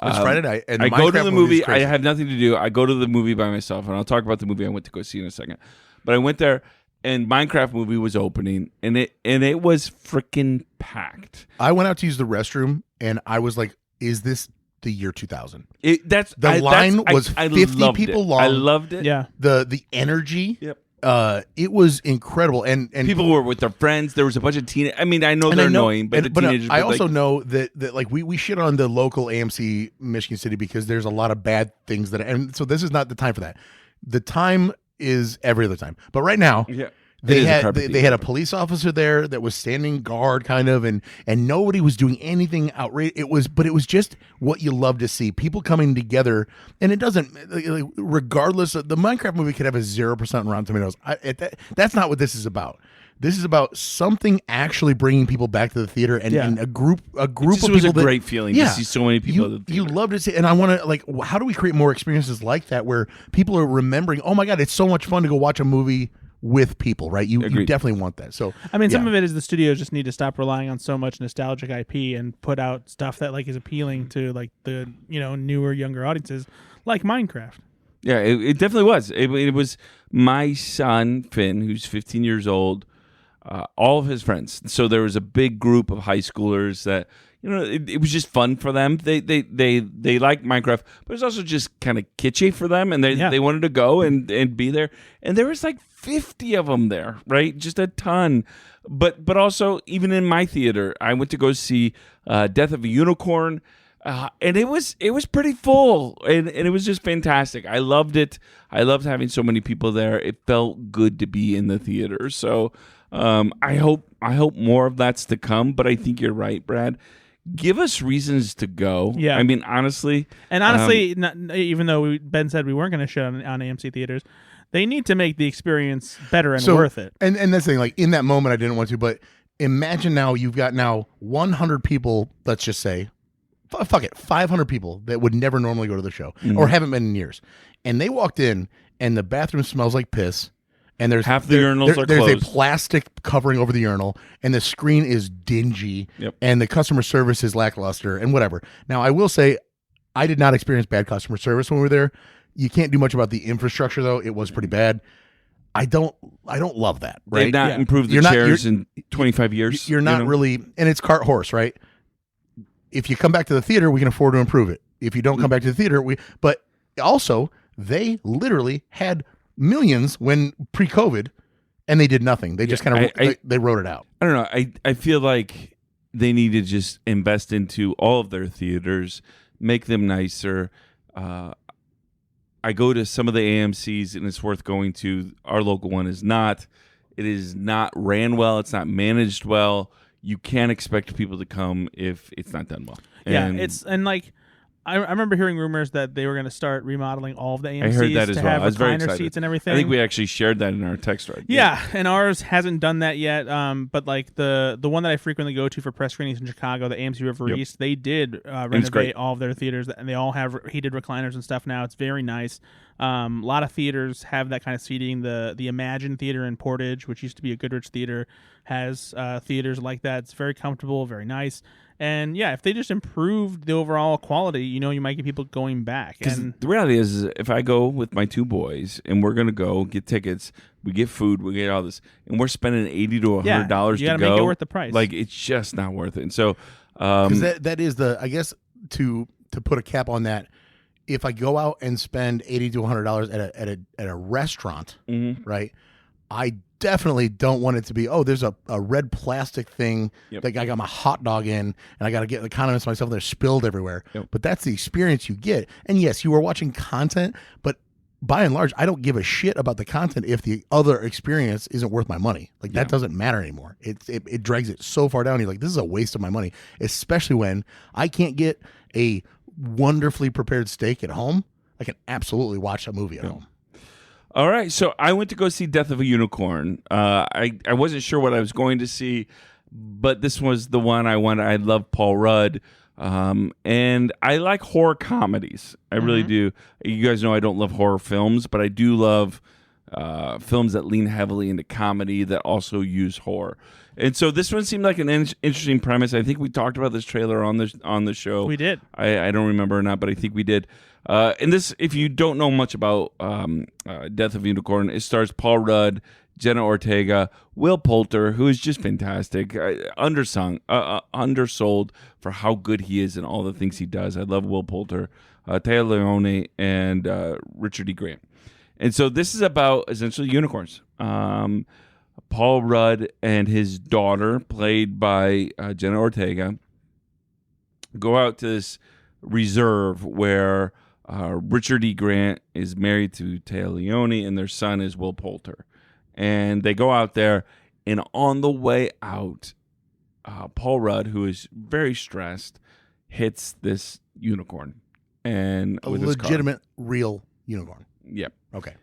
It's Friday night. And I go to the movie. I I have nothing to do. I go to the movie by myself, and I'll talk about the movie I went to go see in a second. But I went there, and Minecraft movie was opening, and it was freaking packed. I went out to use the restroom, and I was like, is this the year 2000? The line was 50 people long. I loved it. Yeah. The energy. Yep. It was incredible, and people were with their friends. There was a bunch of teenagers. I mean, I know they're annoying, but teenagers. I also know that like we shit on the local AMC Michigan City because there's a lot of bad things and so this is not the time for that. The time is every other time, but right now, yeah. They had a police officer there that was standing guard kind of, and nobody was doing anything outrageous. It was just what you love to see, people coming together. And it doesn't, regardless of the Minecraft movie could have a 0% on Rotten Tomatoes. That's not what this is about. This is about something actually bringing people back to the theater and a group It of just people. was a great feeling to see so many people. at the You theater. love to see, and I want to like. How do we create more experiences like that where people are remembering? Oh my God, it's so much fun to go watch a movie with people, right? You Agreed. definitely want that. So I mean, some of it is the studios just need to stop relying on so much nostalgic IP and put out stuff that like is appealing to like the newer, younger audiences, like Minecraft. Yeah, it definitely was. It was my son Finn, who's 15 years old. All of his friends. So there was a big group of high schoolers that it was just fun for them. They like Minecraft, but it's also just kind of kitschy for them, and they wanted to go and be there. And there was like 50 of them there, right? Just a ton. But also even in my theater, I went to go see Death of a Unicorn. And it was pretty full, and it was just fantastic. I loved it. I loved having so many people there. It felt good to be in the theater. So I hope more of that's to come. But I think you're right, Brad. Give us reasons to go. Yeah. I mean, honestly. And even though Ben said we weren't going to show on AMC theaters, they need to make the experience better and worth it. And that's the thing. Like in that moment, I didn't want to, but imagine now you've got 100 people. Let's just say. Fuck it, 500 people that would never normally go to the show or haven't been in years, and they walked in and the bathroom smells like piss, and there's half the urinals are there's closed. a plastic covering over the urinal, and the screen is dingy, and the customer service is lackluster and whatever. Now I will say, I did not experience bad customer service when we were there. You can't do much about the infrastructure though; it was pretty bad. I don't love that. Right? They've not improved the chairs in 25 years. You're not really, and it's cart horse, right? If you come back to the theater, we can afford to improve it. If you don't come back to the theater, but also they literally had millions when pre-COVID and they did nothing. They just kind of they wrote it out. I don't know. I feel like they need to just invest into all of their theaters, make them nicer. I go to some of the AMCs and it's worth going to. Our local one is not. It is not ran well. It's not managed well. You can't expect people to come if it's not done well. I remember hearing rumors that they were going to start remodeling all of the AMCs I heard that as to well. have I was very recliner excited. seats and everything. I think we actually shared that in our text thread. Yeah, and ours hasn't done that yet. But like the one that I frequently go to for press screenings in Chicago, the AMC River East, they did renovate all of their theaters, and they all have heated recliners and stuff now. It's very nice. A lot of theaters have that kind of seating. The Imagine Theater in Portage, which used to be a Goodrich Theater, has theaters like that. It's very comfortable, very nice. And yeah, if they just improved the overall quality, you might get people going back. And the reality is, if I go with my two boys and we're gonna go get tickets, we get food, we get all this, and we're spending $80 to $100 you to gotta go, make it worth the price. Like it's just not worth it. And so, because that is I guess to put a cap on that. If I go out and spend $80 to $100 at a restaurant, right? I definitely don't want it to be, there's a red plastic thing that I got my hot dog in, and I got to get the condiments myself. They're spilled everywhere. But that's the experience you get. And yes, you are watching content, but by and large, I don't give a shit about the content if the other experience isn't worth my money. Like that doesn't matter anymore. It drags it so far down. You're like, this is a waste of my money, especially when I can't get a wonderfully prepared steak at home. I can absolutely watch a movie at home. All right, so I went to go see Death of a Unicorn. I wasn't sure what I was going to see, but this was the one I wanted. I love Paul Rudd, and I like horror comedies. I really do. You guys know I don't love horror films, but I do love films that lean heavily into comedy that also use horror. And so this one seemed like an interesting premise. I think we talked about this trailer on the show. We did. I don't remember or not, but I think we did. And this, if you don't know much about Death of a Unicorn, it stars Paul Rudd, Jenna Ortega, Will Poulter, who is just fantastic, undersold for how good he is and all the things he does. I love Will Poulter, Téa Leoni, and Richard E. Grant. And so this is about essentially unicorns. Paul Rudd and his daughter, played by Jenna Ortega, go out to this reserve where Richard E. Grant is married to Téa Leoni, and their son is Will Poulter. And they go out there, and on the way out, Paul Rudd, who is very stressed, hits this unicorn. And A with his car. legitimate, real unicorn. Yep. Okay.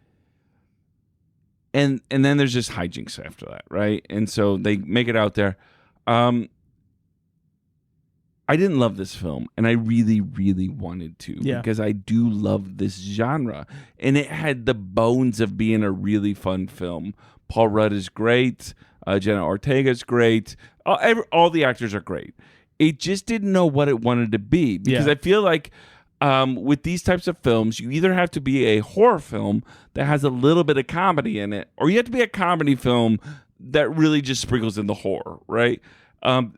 and then there's just hijinks after that, right? And so they make it out there. I didn't love this film, and I really, really wanted to because I do love this genre, and it had the bones of being a really fun film. Paul Rudd is great. Jenna Ortega is great. All the actors are great. It just didn't know what it wanted to be because I feel like with these types of films, you either have to be a horror film that has a little bit of comedy in it, or you have to be a comedy film that really just sprinkles in the horror, right?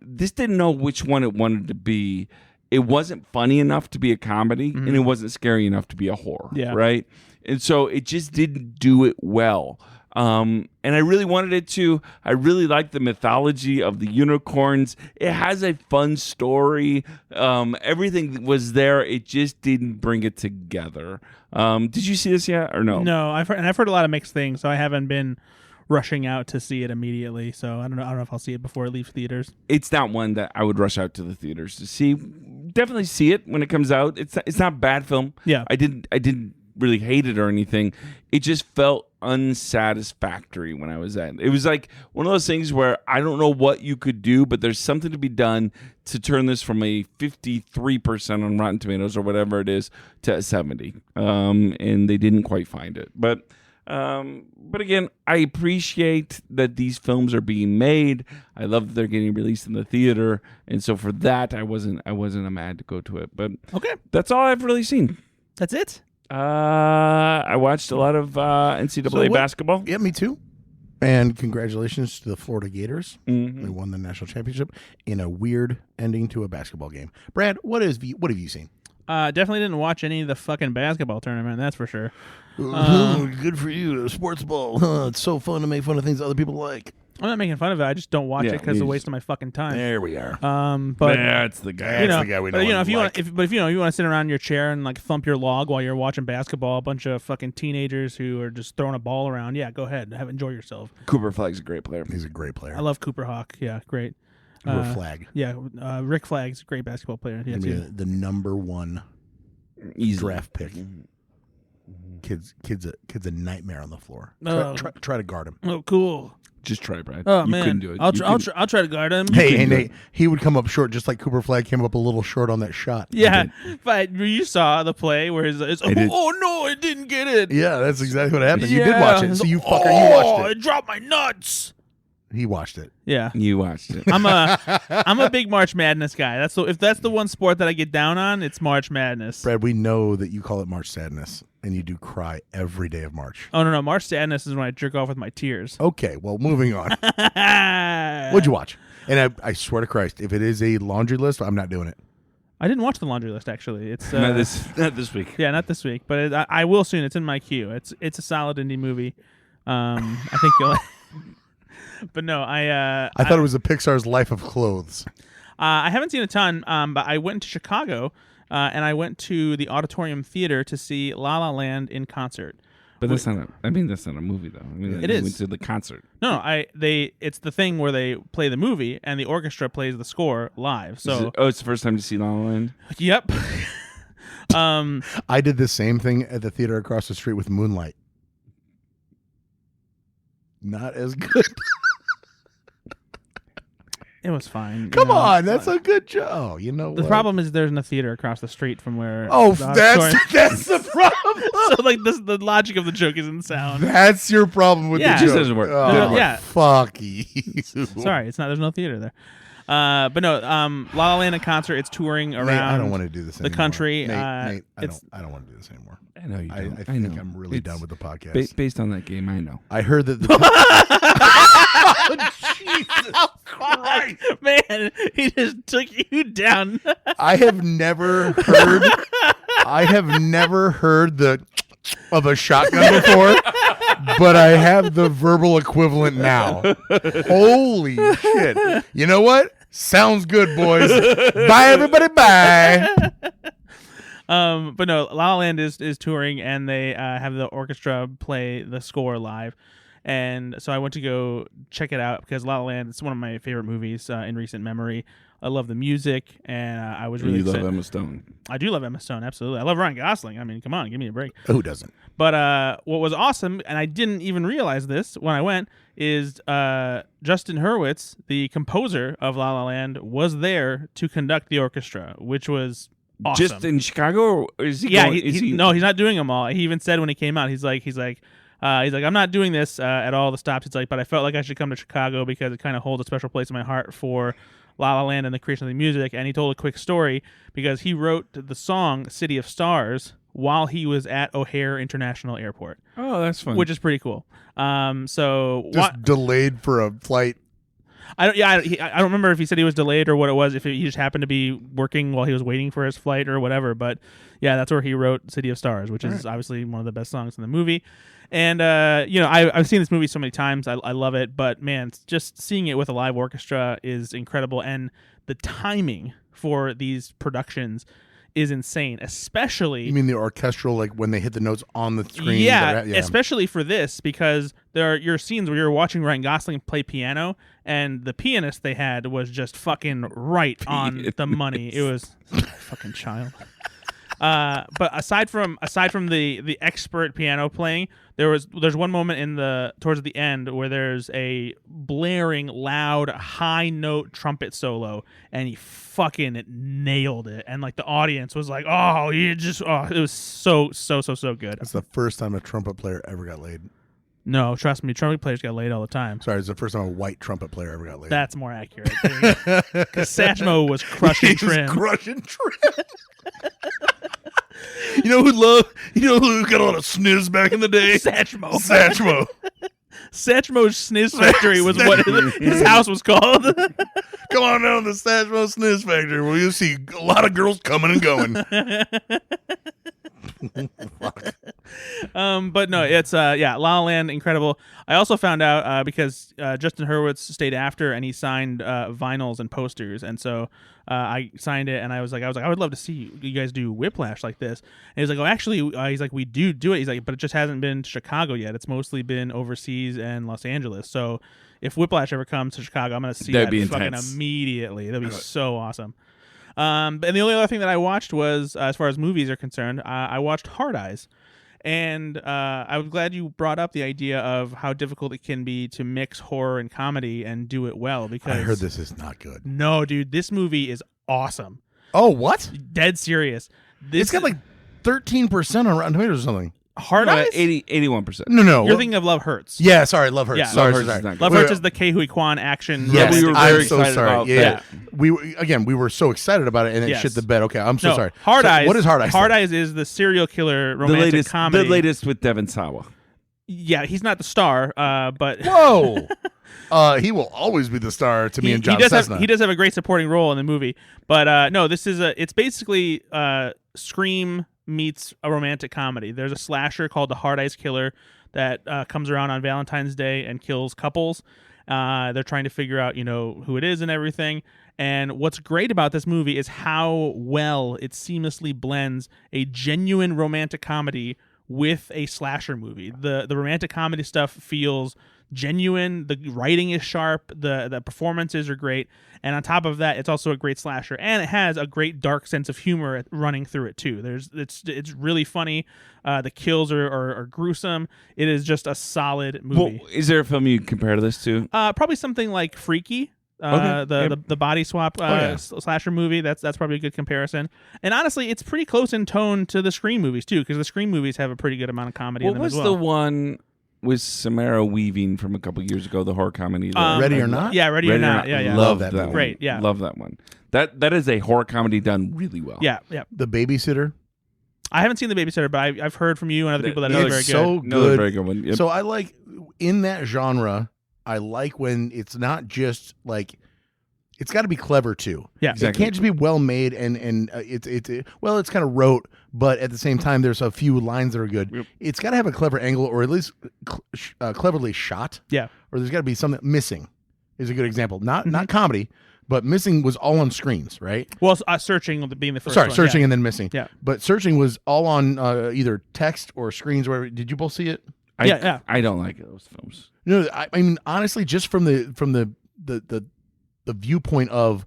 This didn't know which one it wanted to be. It wasn't funny enough to be a comedy, and it wasn't scary enough to be a horror, right? And so it just didn't do it well. And I really wanted it to. I really liked the mythology of the unicorns. It has a fun story. Everything was there. It just didn't bring it together. Did you see this yet or no? No, I've heard a lot of mixed things, so I haven't been rushing out to see it immediately. So I don't know if I'll see it before it leaves theaters. It's not one that I would rush out to the theaters to see. Definitely see it when it comes out. It's not a bad film. Yeah. I didn't really hate it or anything. It just felt unsatisfactory when I was at it. It was like one of those things where I don't know what you could do, but there's something to be done to turn this from a 53% on Rotten Tomatoes or whatever it is to a 70. And they didn't quite find it. But again, I appreciate that these films are being made. I love that they're getting released in the theater, and so for that, I wasn't mad to go to it. But okay, that's all I've really seen. That's it. I watched a lot of NCAA basketball. Yeah, me too. And congratulations to the Florida Gators. Mm-hmm. They won the national championship in a weird ending to a basketball game. Brad, what have you seen? Definitely didn't watch any of the fucking basketball tournament, that's for sure. Good for you, sports ball. It's so fun to make fun of things other people like. I'm not making fun of it. I just don't watch it because it's a waste of my fucking time. There we are. But that's the guy. That's the guy we know. But if you want to sit around in your chair and like thump your log while you're watching basketball, a bunch of fucking teenagers who are just throwing a ball around. Yeah, go ahead, enjoy yourself. Cooper Flagg's a great player. He's a great player. I love Cooper Hawk. Yeah, great. Cooper Flagg. Yeah, Rick Flagg's a great basketball player. Yeah, the number one draft pick. Kid's a nightmare on the floor. Try to guard him. Oh, cool. Just try, Brad. Oh, you man. couldn't do it. I'll try to guard him. Hey, Nate, he would come up short just like Cooper Flagg came up a little short on that shot. Yeah, but you saw the play where it's oh no, I didn't get it. Yeah, that's exactly what happened. You did watch it, so you fucker, you watched it. I dropped my nuts. He watched it. Yeah, you watched it. I'm a big March Madness guy. If that's the one sport that I get down on, it's March Madness. Brad, we know that you call it March Sadness, and you do cry every day of March. Oh no, March Sadness is when I jerk off with my tears. Okay, well, moving on. What'd you watch? And I swear to Christ, if it is a laundry list, I'm not doing it. I didn't watch the laundry list actually. It's not this week. Yeah, not this week, but I will soon. It's in my queue. It's a solid indie movie. I think you'll. But no, I thought it was a Pixar's Life of Clothes. I haven't seen a ton, but I went to Chicago and I went to the Auditorium Theater to see La La Land in concert. But that's not a movie though. I mean, it is. Went to the concert. No, it's the thing where they play the movie and the orchestra plays the score live. So it's the first time to see La La Land. Yep. I did the same thing at the theater across the street with Moonlight. Not as good. It was fine. Come on, that's a good joke. Oh, you know the problem is there's no theater across the street from where. Oh, that's the problem. So like the logic of the joke isn't sound. That's your problem with the joke. It just doesn't work. Oh, yeah. Fuck you. Sorry, it's not. There's no theater there. But no, La La Land in concert. It's touring around. Nate, I don't want to do this anymore. The country. Nate, I don't want to do this anymore. I know you don't. I think I'm really done with the podcast. Based on that game, I know. I heard that Oh, Jesus Christ. Man, he just took you down. I have never heard the of a shotgun before, but I have the verbal equivalent now. Holy shit. You know what? Sounds good, boys. Bye, everybody. Bye. But no, La La Land is touring, and they have the orchestra play the score live. And so I went to go check it out because La La Land is one of my favorite movies in recent memory. I love the music, and I was really excited. You love Emma Stone. I do love Emma Stone, absolutely. I love Ryan Gosling. I mean, come on, give me a break. Who doesn't? But what was awesome, and I didn't even realize this when I went, is Justin Hurwitz, the composer of La La Land, was there to conduct the orchestra, which was awesome. Just in Chicago, or is he? Yeah, going, no, he's not doing them all. He even said when he came out, he's like, I'm not doing this at all the stops. He's like, but I felt like I should come to Chicago because it kind of holds a special place in my heart for La La Land and the creation of the music. And he told a quick story because he wrote the song "City of Stars" while he was at O'Hare International Airport. Oh, that's fun. Which is pretty cool. So just delayed for a flight. I don't remember if he said he was delayed or what it was. If he just happened to be working while he was waiting for his flight or whatever. But yeah, that's where he wrote "City of Stars," which is obviously one of the best songs in the movie. And I've seen this movie so many times. I love it, but man, just seeing it with a live orchestra is incredible. And the timing for these productions is insane, especially. You mean the orchestral, like when they hit the notes on the screen? Yeah, especially for this, because there are your scenes where you're watching Ryan Gosling play piano, and the pianist they had was just fucking right on the money. It was fucking child. But aside from the expert piano playing, there's one moment towards the end where there's a blaring, loud, high note trumpet solo, and he fucking nailed it. And like the audience was like, it was so good. That's the first time a trumpet player ever got laid. No, trust me, trumpet players get laid all the time. Sorry, it's the first time a white trumpet player ever got laid. That's more accurate. Because Satchmo was crushing trim. Crushing trim. You know who got a lot of sniz back in the day? Satchmo. Satchmo's Sniz Factory was what his house was called. Come on down to the Satchmo Sniz Factory where you'll see a lot of girls coming and going. But no, it's La La Land, incredible. I also found out because Justin Hurwitz stayed after and he signed vinyls and posters, and so I signed it, and I was like, I would love to see you guys do Whiplash like this. And he's like, actually, he's like, we do it. He's like, but it just hasn't been to Chicago yet. It's mostly been overseas and Los Angeles. So if Whiplash ever comes to Chicago, I'm gonna see that fucking intense. Immediately. That'd be so awesome. And the only other thing that I watched was, as far as movies are concerned, I watched Hard Eyes. And I was glad you brought up the idea of how difficult it can be to mix horror and comedy and do it well. Because I heard this is not good. No, dude, this movie is awesome. Oh, what? Dead serious. It's got like 13% on Rotten Tomatoes or something. Hard Eyes? 81%. No. You're thinking of Love Hurts. Yeah, sorry, Love Hurts. Yeah. Sorry. Love Hurts is the Ke Huy Quan action. Yes, we were very I'm so excited sorry. about Yeah. We were so excited about it, and it shit the bed. Okay, I'm so sorry. Hard Eyes. What is Hard Eyes? Hard Eyes is the serial killer romantic comedy. The latest with Devon Sawa. Yeah, he's not the star, but whoa. He will always be the star to me and John Cessna. He does have a great supporting role in the movie, but no, it's basically Scream meets a romantic comedy. There's a slasher called the Hard Eyes Killer that comes around on Valentine's Day and kills couples. They're trying to figure out, who it is and everything. And what's great about this movie is how well it seamlessly blends a genuine romantic comedy with a slasher movie. The romantic comedy stuff feels genuine. The writing is sharp. The performances are great. And on top of that, it's also a great slasher, and it has a great dark sense of humor running through it too. It's really funny. The kills are gruesome. It is just a solid movie. Well, is there a film you compare to this to? Probably something like Freaky. The body swap slasher movie. That's probably a good comparison. And honestly, it's pretty close in tone to the Scream movies too, because the Scream movies have a pretty good amount of comedy in them as well. What was the one with Samara Weaving from a couple years ago, the horror comedy? Ready or Not? Yeah, Ready or Not. Yeah. Love that one. Great, yeah. Love that one. That is a horror comedy done really well. Yeah. The Babysitter. I haven't seen The Babysitter, but I've heard from you and other people that it's very so good. good. Very good one. Yep. So I like, in that genre, I like when it's not just like, it's got to be clever too. Yeah, exactly. It can't just be well made and it's kind of rote, but at the same time, there's a few lines that are good. Yep. It's got to have a clever angle, or at least cleverly shot. Yeah, or there's got to be something missing. Is a good example. Not comedy, but Missing was all on screens, right? Well, Searching being the first. Sorry, one, Searching yeah. and then Missing. Yeah, but Searching was all on either text or screens. Where did you both see it? I don't like those films. I mean, honestly, just from the viewpoint of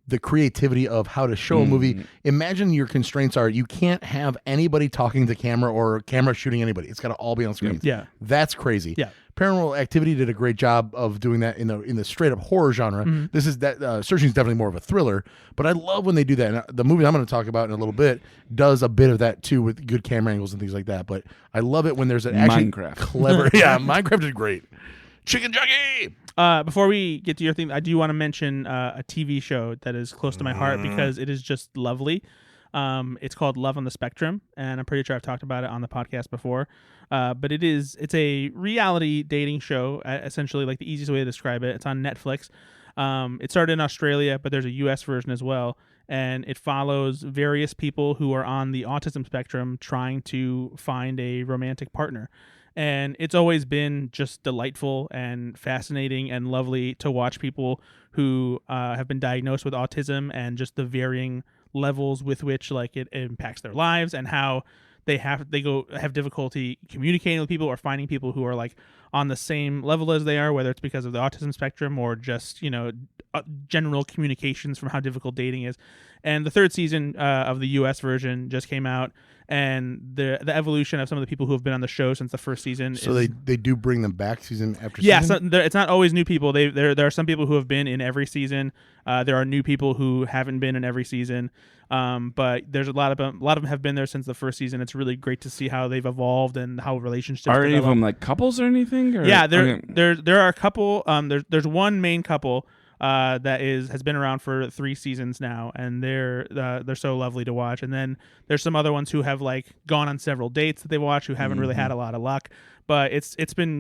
the creativity of how to show a movie. Imagine your constraints are you can't have anybody talking to camera or camera shooting anybody. It's got to all be on screen. Yeah, that's crazy. Yeah, Paranormal Activity did a great job of doing that in the straight up horror genre. This is that Searching is definitely more of a thriller, but I love when they do that. And the movie I'm going to talk about in a little bit does a bit of that too with good camera angles and things like that. But I love it when there's an actually Minecraft. clever. Yeah, Minecraft is great. Chicken Jockey. Before we get to your thing, I do want to mention a TV show that is close to my heart because it is just lovely. It's called Love on the Spectrum, and I'm pretty sure I've talked about it on the podcast before. But it's a reality dating show, essentially, like the easiest way to describe it. It's on Netflix. It started in Australia, but there's a U.S. version as well, and it follows various people who are on the autism spectrum trying to find a romantic partner. And it's always been just delightful and fascinating and lovely to watch people who have been diagnosed with autism and just the varying levels with which like it impacts their lives and how they have difficulty communicating with people or finding people who are like on the same level as they are, whether it's because of the autism spectrum or just general communications from how difficult dating is. And the third season of the U.S. version just came out, and the evolution of some of the people who have been on the show since the first season. So they do bring them back season after season? season? Yeah, it's not always new people. There are some people who have been in every season. There are new people who haven't been in every season. But there's a lot of them have been there since the first season. It's really great to see how they've evolved and how relationships are any develop. of them like couples or anything? Or? Yeah, there are a couple. There's one main couple that has been around for 3 seasons now, and they're so lovely to watch. And then there's some other ones who have like gone on several dates that they watch who haven't really had a lot of luck. But it's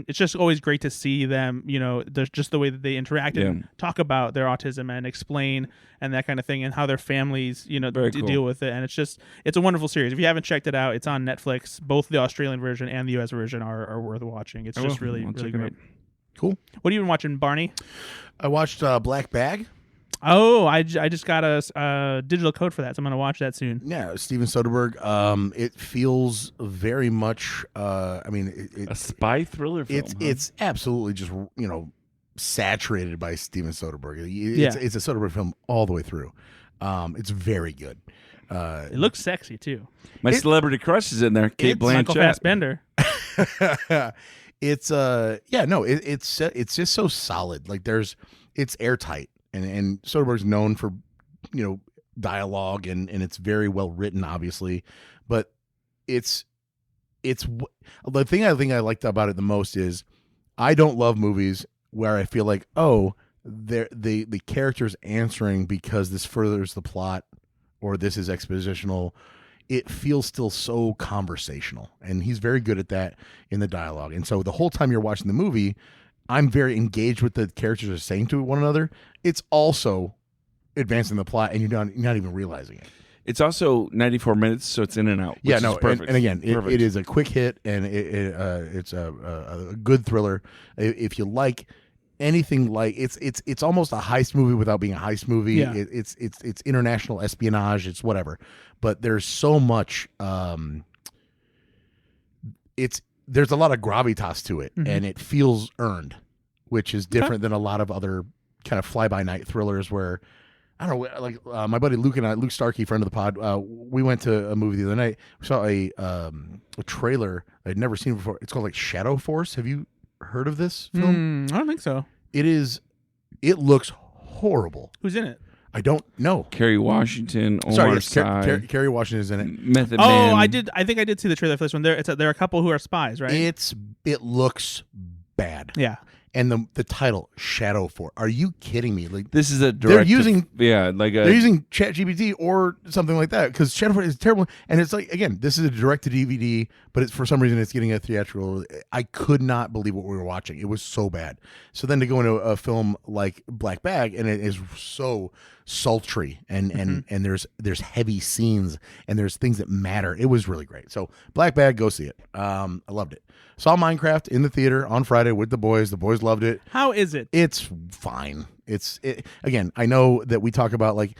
just always great to see them. There's just the way that they interact and talk about their autism and explain and that kind of thing, and how their families deal with it. And it's a wonderful series. If you haven't checked it out, it's on Netflix. Both the Australian version and the US version are worth watching. It's just really great. Cool. What have you been watching, Barney? I watched Black Bag. Oh, I just got a digital code for that, so I'm going to watch that soon. Yeah, Steven Soderbergh. It feels very much. A spy thriller film. It's absolutely just saturated by Steven Soderbergh. It's a Soderbergh film all the way through. It's very good. It looks sexy too. My celebrity crush is in there. Cate Blanchett. Michael Fassbender. It's just so solid. Like it's airtight, and Soderbergh's known for dialogue and it's very well written, obviously, but it's the thing I think I liked about it the most is I don't love movies where I feel like the character's answering because this furthers the plot or this is expositional. It feels still so conversational, and he's very good at that in the dialogue. And so the whole time you're watching the movie, I'm very engaged with the characters are saying to one another. It's also advancing the plot, and you're not even realizing it. It's also 94 minutes, so it's in and out. Yeah, no, and again, it is a quick hit, and it's a good thriller. If you like anything like it's almost a heist movie without being a heist movie. Yeah. It's international espionage. It's whatever, but there's so much. There's a lot of gravitas to it, and it feels earned, which is different than a lot of other kind of fly-by-night thrillers where. I don't know, like my buddy Luke and I, Luke Starkey, friend of the pod, we went to a movie the other night. We saw a trailer I'd never seen before. It's called like Shadow Force. Have you heard of this film? I don't think so. It looks horrible. Who's in it? I don't know. Kerry Washington, Omar Sy. Kerry Washington is in it. Method Man. I think I did see the trailer for this one. There are a couple who are spies, right? It looks bad. Yeah. And the title, Shadow Force. Are you kidding me? Like this is a direct. They're using they're using ChatGPT or something like that because Shadow Force is terrible. And it's like again, this is a direct to DVD, but it's for some reason it's getting a theatrical. I could not believe what we were watching. It was so bad. So then to go into a film like Black Bag and it is so sultry and there's heavy scenes and there's things that matter. It was really great. So Black Bag, go see it. I loved it. Saw Minecraft in the theater on Friday with the boys. The boys loved it. How is it? It's fine. Again, I know that we talk about like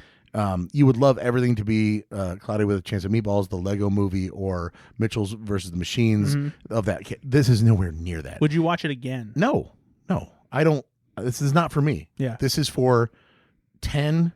You would love everything to be Cloudy with a Chance of Meatballs, the Lego Movie, or Mitchell's versus the Machines of that. This is nowhere near that. Would you watch it again? No, I don't. This is not for me. Yeah. This is for 10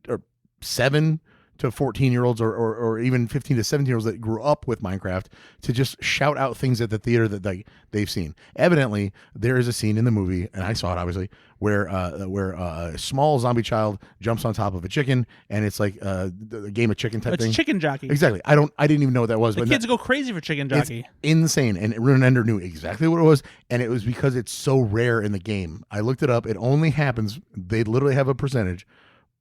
or 7 to 14-year-olds or even 15 to 17-year-olds that grew up with Minecraft to just shout out things at the theater that they've seen. Evidently, there is a scene in the movie, and I saw it obviously, where a small zombie child jumps on top of a chicken, and it's like a game of chicken type thing. It's Chicken Jockey. Exactly. I didn't even know what that was. The but kids go crazy for Chicken Jockey. It's insane, and Runender knew exactly what it was, and it was because it's so rare in the game. I looked it up. It only happens. They literally have a percentage.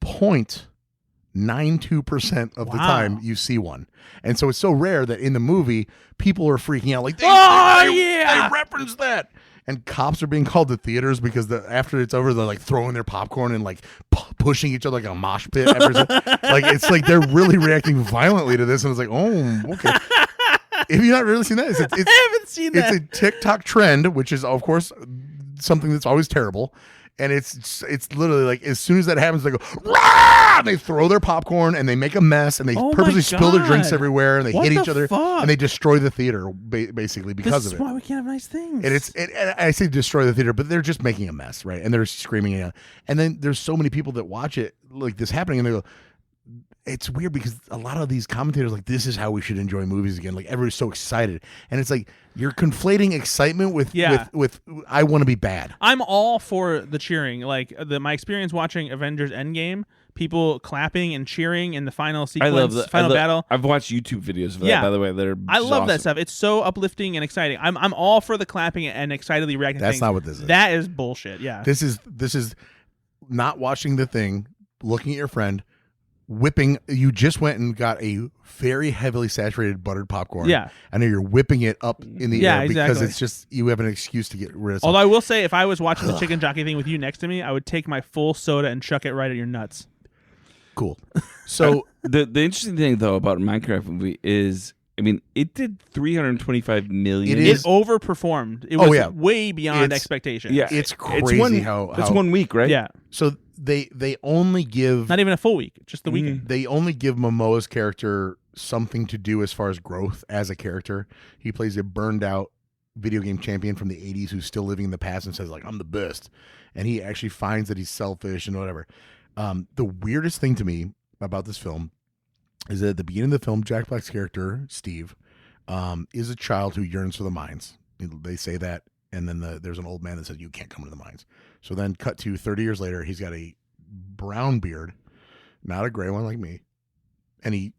0.92% of the time you see one. And so it's so rare that in the movie, people are freaking out like, they reference that. And cops are being called to theaters because after it's over, they're like throwing their popcorn and like pushing each other like a mosh pit. Like it's like they're really reacting violently to this. And it's like, oh, okay. If you've not really seen that, I haven't seen that. It's a TikTok trend, which is, of course, something that's always terrible. And it's literally like as soon as that happens, they go, rah! And they throw their popcorn and they make a mess and they purposely spill their drinks everywhere and they hit each other and they destroy the theater basically because of it. This is why we can't have nice things. And I say destroy the theater, but they're just making a mess, right? And they're screaming it out. And then there's so many people that watch it like this happening and they go, it's weird because a lot of these commentators like this is how we should enjoy movies again. Like everybody's so excited, and it's like you're conflating excitement with I want to be bad. I'm all for the cheering. Like my experience watching Avengers Endgame, people clapping and cheering in the final sequence, battle. I've watched YouTube videos of that. By the way, I love that stuff. It's so uplifting and exciting. I'm all for the clapping and excitedly reacting. That's not what this is. That is bullshit. Yeah, this is not watching the thing, looking at your friend. Whipping, you just went and got a very heavily saturated buttered popcorn. Yeah. I know you're whipping it up in the air because exactly. it's just, you have an excuse to get rid of something. Although I will say, if I was watching the Chicken Jockey thing with you next to me, I would take my full soda and chuck it right at your nuts. Cool. So the interesting thing though about Minecraft movie is, I mean, it did 325 million. It overperformed. It was way beyond expectation. Yeah, it's crazy how it's 1 week, right? Yeah. So they only give not even a full week, just the weekend. They only give Momoa's character something to do as far as growth as a character. He plays a burned out video game champion from the 80s who's still living in the past and says like I'm the best, and he actually finds that he's selfish and whatever. The weirdest thing to me about this film is that at the beginning of the film, Jack Black's character Steve is a child who yearns for the mines. They say that, and then there's an old man that says you can't come to the mines. So then cut to 30 years later, he's got a brown beard, not a gray one like me, and he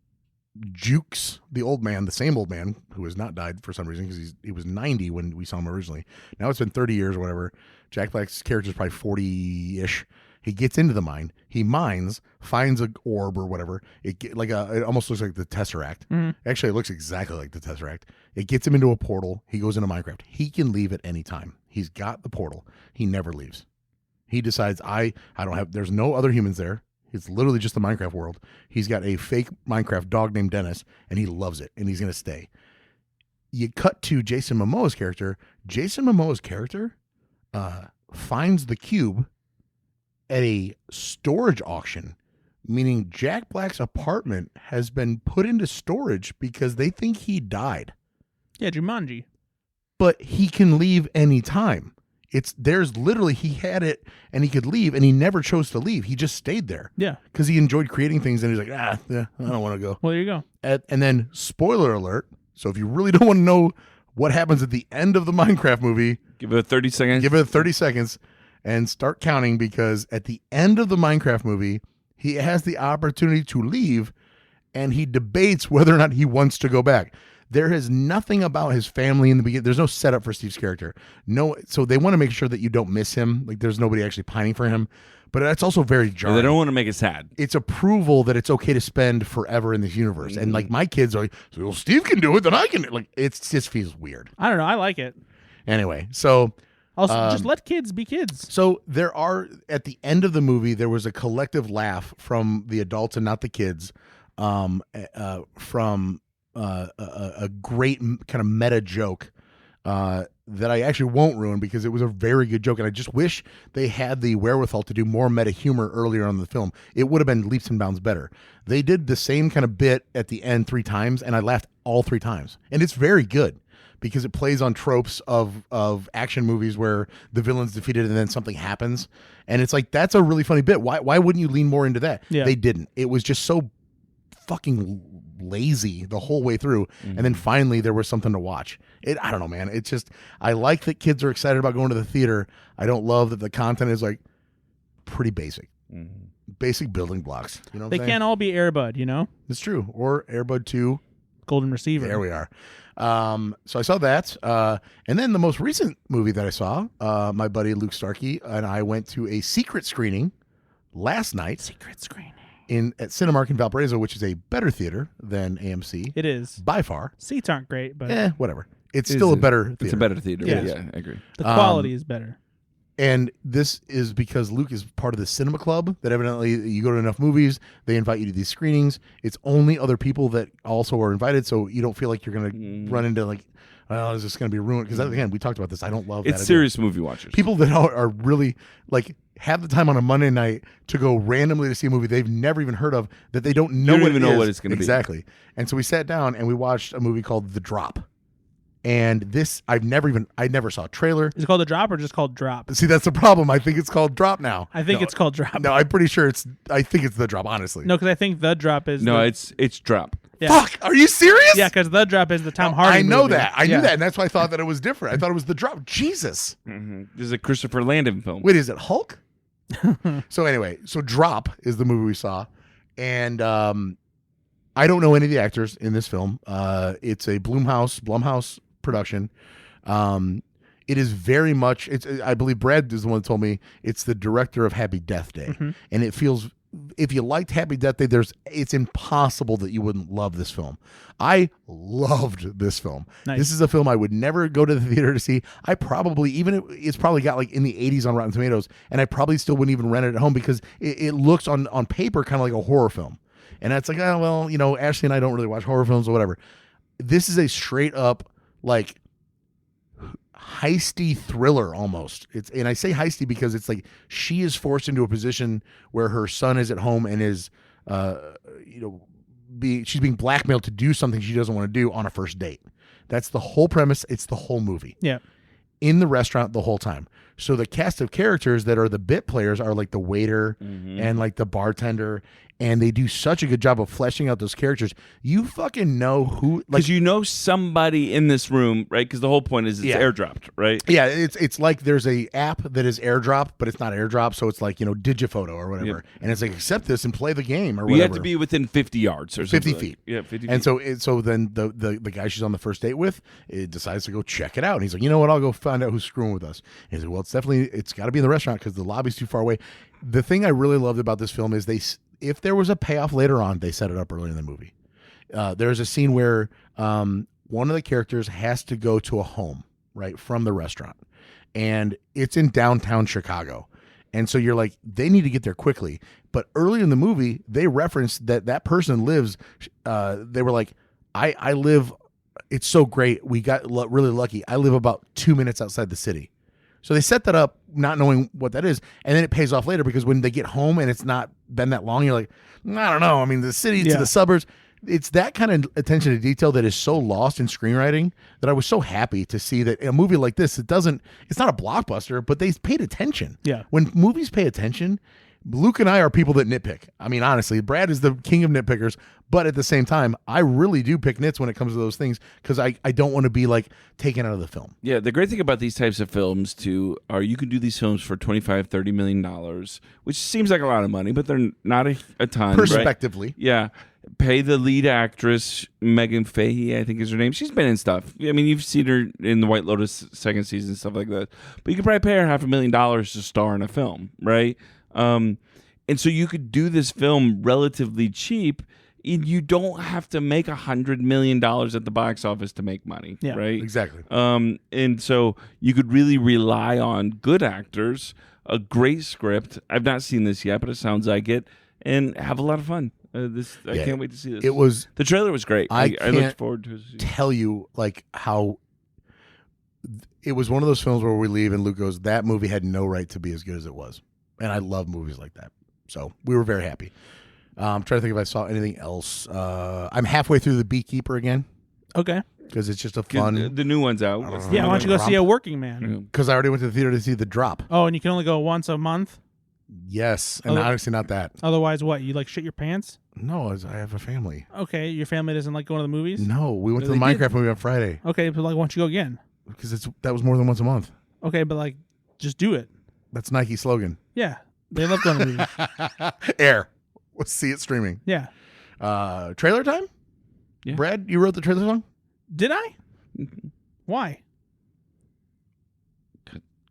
jukes the old man, the same old man who has not died for some reason because he was 90 when we saw him originally. Now it's been 30 years or whatever. Jack Black's character is probably 40-ish. He gets into the mine. He mines, finds an orb or whatever. It almost looks like the Tesseract. Mm-hmm. Actually, it looks exactly like the Tesseract. It gets him into a portal. He goes into Minecraft. He can leave at any time. He's got the portal. He never leaves. He decides there's no other humans there. It's literally just the Minecraft world. He's got a fake Minecraft dog named Dennis, and he loves it, and he's going to stay. You cut to Jason Momoa's character. Jason Momoa's character finds the cube at a storage auction, meaning Jack Black's apartment has been put into storage because they think he died. Yeah, Jumanji. But he can leave anytime. There's literally, he had it and he could leave and he never chose to leave. He just stayed there. Yeah. Because he enjoyed creating things and he's like, I don't want to go. Well, there you go. And then, spoiler alert. So if you really don't want to know what happens at the end of the Minecraft movie, give it 30 seconds. Give it 30 seconds and start counting, because at the end of the Minecraft movie, he has the opportunity to leave and he debates whether or not he wants to go back. There is nothing about his family in the beginning. There's no setup for Steve's character. No, so they want to make sure that you don't miss him. Like there's nobody actually pining for him. But that's also very jarring. They don't want to make it sad. It's approval that it's okay to spend forever in this universe. And like my kids are like, well, Steve can do it, then I can. Like it just feels weird. I don't know. I like it. Anyway, so also just let kids be kids. So there are, at the end of the movie, there was a collective laugh from the adults and not the kids, from a great kind of meta joke that I actually won't ruin because it was a very good joke, and I just wish they had the wherewithal to do more meta humor earlier on in the film. It would have been leaps and bounds better. They did the same kind of bit at the end 3 times, and I laughed all 3 times. And it's very good because it plays on tropes of action movies where the villain's defeated and then something happens. And it's like, that's a really funny bit. Why wouldn't you lean more into that? Yeah. They didn't. It was just so fucking lazy the whole way through, and then finally there was something to watch. I don't know, man. It's just, I like that kids are excited about going to the theater. I don't love that the content is like pretty basic. Basic building blocks. You know what They I'm saying? can't all be Air Bud, you know? It's true. Or Air Bud 2. Golden Receiver. There we are. So I saw that. And then the most recent movie that I saw, my buddy Luke Starkey and I went to a secret screening last night. Secret screening. At Cinemark in Valparaiso, which is a better theater than AMC. It is. By far. Seats aren't great, but Whatever. It's still a better theater. It's a better theater. Yeah. Yeah, I agree. the quality is better. And this is because Luke is part of the cinema club that evidently you go to enough movies, they invite you to these screenings. It's only other people that also are invited, so you don't feel like you're going to run into like, oh, is this going to be ruined? Because again, we talked about this. I don't love that. It's serious movie watchers. People that are really like have the time on a Monday night to go randomly to see a movie they've never even heard of, that they don't know You don't what even it know is. what it's going to be. Exactly. And so we sat down and we watched a movie called The Drop. And this, I never saw a trailer. Is it called The Drop or just called Drop? See, that's the problem. I think it's called Drop now. I think it's called Drop. No, I'm pretty sure I think it's The Drop, honestly. No, because I think The Drop is No, the, it's Drop. yeah. Fuck, are you serious? Yeah, because The Drop is the Tom Hardy I know movie. that. I Yeah. knew that, and that's why I thought that it was different. I thought it was The Drop. Jesus. This is a Christopher Landon film. Wait, is it Hulk? So anyway, Drop is the movie we saw, and I don't know any of the actors in this film. It's a Blumhouse production. It is very much. I believe Brad is the one that told me it's the director of Happy Death Day, and it feels. If you liked Happy Death Day, it's impossible that you wouldn't love this film. I loved this film. Nice. This is a film I would never go to the theater to see. I probably, it's probably got like in the 80s on Rotten Tomatoes, and I probably still wouldn't even rent it at home because it looks on paper kind of like a horror film. And it's like, oh, well, you know, Ashley and I don't really watch horror films or whatever. This is a straight up like heisty thriller almost. And I say heisty because it's like she is forced into a position where her son is at home and is she's being blackmailed to do something she doesn't want to do on a first date. That's the whole premise. It's the whole movie. Yeah. In the restaurant the whole time. So the cast of characters that are the bit players are like the waiter and like the bartender, and they do such a good job of fleshing out those characters. You fucking know who, like, Because you know somebody in this room, right? Because the whole point is it's airdropped, right? yeah, it's like there's a app that is airdrop, but it's not airdrop, so it's like, you know, Digiphoto or whatever, Yep. and it's like accept this and play the game or You whatever. have to be within 50 yards or 50 something. feet. Yeah, 50 And feet. so then the guy she's on the first date with decides to go check it out. And he's like, you know what? I'll go find out who's screwing with us. And he's like, well, it's got to be in the restaurant because the lobby's too far away. The thing I really loved about this film is if there was a payoff later on, they set it up early in the movie. There's a scene where one of the characters has to go to a home, right, from the restaurant. And it's in downtown Chicago. And so you're like, they need to get there quickly. But early in the movie, they referenced that person lives. They were like, I live. It's so great. We got really lucky. I live about 2 minutes outside the city. So they set that up not knowing what that is. And then it pays off later because when they get home and it's not been that long, you're like, I don't know. I mean, the city to the suburbs. It's that kind of attention to detail that is so lost in screenwriting that I was so happy to see that in a movie like this, it's not a blockbuster, but they paid attention. Yeah. When movies pay attention, Luke and I are people that nitpick. I mean, honestly, Brad is the king of nitpickers, but at the same time, I really do pick nits when it comes to those things because I don't want to be like taken out of the film. Yeah, the great thing about these types of films too are you can do these films for $25-30 million, which seems like a lot of money, but they're not a ton. Perspectively. Right? Yeah. Pay the lead actress, Megan Fahey, I think is her name. She's been in stuff. I mean, you've seen her in The White Lotus second season, stuff like that. But you could probably pay her $500,000 to star in a film, right? And so you could do this film relatively cheap. And you don't have to make $100 million at the box office to make money, right? Exactly. And so you could really rely on good actors, a great script. I've not seen this yet, but it sounds like it, and have a lot of fun. I can't wait to see this. It was. The trailer was great. I can't look forward to it. Tell you like how it was one of those films where we leave and Luke goes, that movie had no right to be as good as it was. And I love movies like that. So we were very happy. I'm trying to think if I saw anything else. I'm halfway through The Beekeeper again. Okay. Because it's just a fun. The new one's out. Yeah, why don't you go see A Working Man? Because I already went to the theater to see The Drop. Oh, and you can only go once a month? Yes. And honestly, not that. Otherwise, what? You like shit your pants? No, I have a family. Okay, your family doesn't like going to the movies? No, we went to the Minecraft movie on Friday. Okay, but like, why don't you go again? Because that was more than once a month. Okay, but like, just do it. That's Nike's slogan. Yeah, they love going to movies. Air. Let's see it streaming. Yeah. Trailer time? Yeah. Brad, you wrote the trailer song? Did I? Why?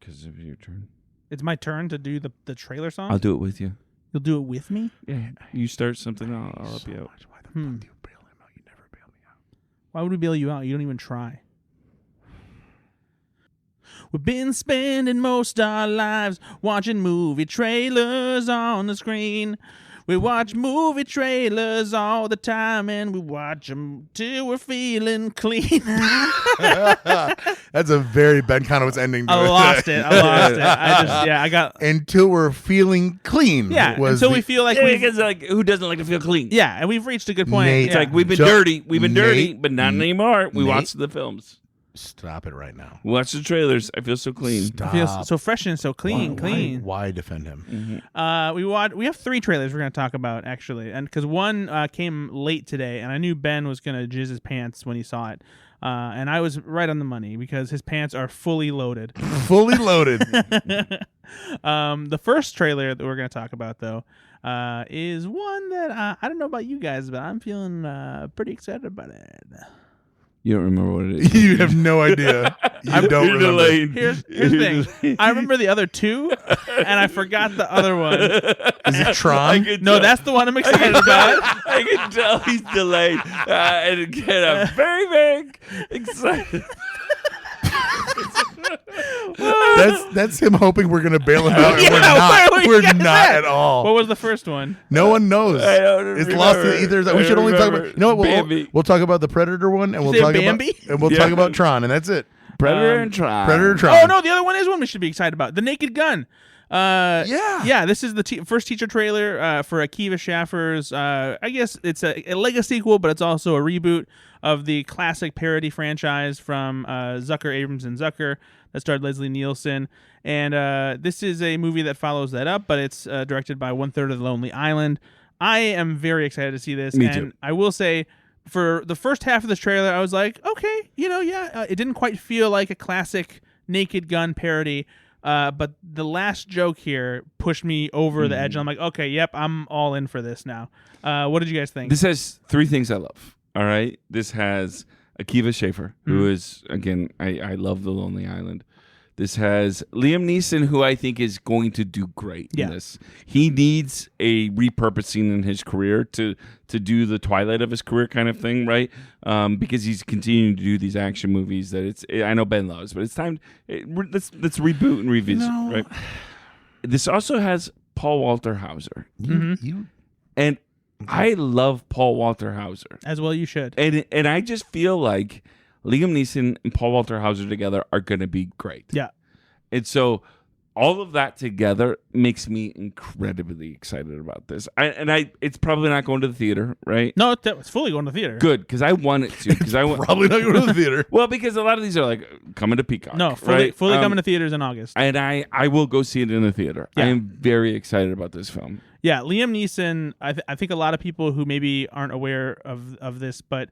Because of your turn. It's my turn to do the trailer song? I'll do it with you. You'll do it with me? Yeah. You start something, I'll help you out. Why the fuck do you bail him out? You never bail me out. Why would we bail you out? You don't even try. We've been spending most our lives watching movie trailers on the screen. We watch movie trailers all the time, and we watch them till we're feeling clean. That's a very Ben Konowitz ending. To I lost it. I got. Until we're feeling clean. Yeah, until we feel like Yeah, because like, who doesn't like to feel clean? Yeah, and we've reached a good point. Nate, It's Yeah. like we've been dirty, but not anymore. We watch the films. Stop it right now. Watch the trailers. I feel so clean. It Stop. feels so fresh and so clean. Why defend him? We have 3 trailers we're going to talk about actually, and because one came late today, and I knew Ben was going to jizz his pants when he saw it, and I was right on the money because his pants are fully loaded. Fully loaded. The first trailer that we're going to talk about though is one that I don't know about you guys, but I'm feeling pretty excited about it. You don't remember what it is. You have no idea. You don't You're remember. delayed. Here's the thing. I remember the other 2, and I forgot the other one. Is it Tron? No, that's the one I'm excited about. I can tell he's delayed. And again, I'm very, very excited. That's him hoping we're gonna bail him out, and Yeah, we're not. where are you We're guys not at? at all. What was the first one? No one knows. I don't It's remember. lost in the ether. We should only talk about. You know what? Bambi. We'll talk about the Predator one, and we'll say talk Bambi? talk about Tron, and that's it. Predator and Tron. Predator, Tron. Oh no, the other one is one we should be excited about. The Naked Gun. Yeah. This is the first teacher trailer for Akiva Schaffer's. I guess it's a Lego sequel, but it's also a reboot of the classic parody franchise from Zucker, Abrams, and Zucker that starred Leslie Nielsen. And this is a movie that follows that up, but it's directed by 1/3 of the Lonely Island. I am very excited to see this. Me and too. I will say, for the first half of this trailer, I was like, okay, it didn't quite feel like a classic Naked Gun parody. But the last joke here pushed me over the edge. And I'm like, okay, yep, I'm all in for this now. What did you guys think? This has 3 things I love. All right. This has Akiva Schaffer, who is, again, I love The Lonely Island. This has Liam Neeson, who I think is going to do great in this. He needs a repurposing in his career to do the twilight of his career kind of thing, right? Because he's continuing to do these action movies that I know Ben loves, but it's time. Let's reboot and revisit, right? This also has Paul Walter Hauser, and I love Paul Walter Hauser As well, you should. and I just feel like Liam Neeson and Paul Walter Hauser together are going to be great. Yeah. And so all of that together makes me incredibly excited about this. It's probably not going to the theater, right? No, it's fully going to theater. Good, because I want it to. Because I want Probably not going to the theater. Well, because a lot of these are like coming to Peacock. No, fully coming to theaters in August. And I will go see it in the theater. Yeah. I am very excited about this film. Yeah, Liam Neeson. I think a lot of people who maybe aren't aware of this, but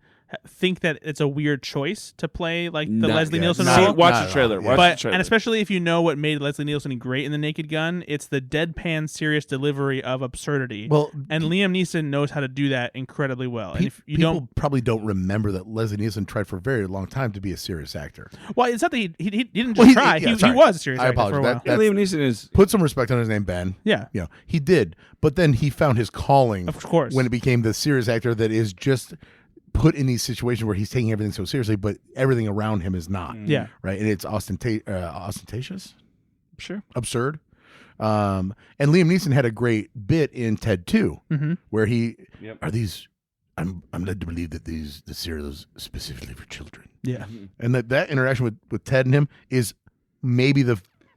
think that it's a weird choice to play like the Leslie Nielsen not- role. Watch not the trailer. at all. Watch the But trailer. and especially if you know what made Leslie Nielsen great in The Naked Gun, it's the deadpan serious delivery of absurdity. Well, and Liam Neeson knows how to do that incredibly well. And if you people probably don't remember that Leslie Nielsen tried for a very long time to be a serious actor. well, it's not that he didn't just Well, try. yeah, He sorry. was a serious I actor for a apologize. while. Liam Neeson is. Put some respect on his name, Ben. Yeah. He did, but then he found his calling. Of course. when it became the serious actor that is just put in these situations where he's taking everything so seriously, but everything around him is not. Yeah. Right, and it's ostentatious, Sure. absurd. And Liam Neeson had a great bit in Ted 2, where he Yep. are these. I'm led to believe that the cereal is specifically for children. Yeah. And that interaction with Ted and him is maybe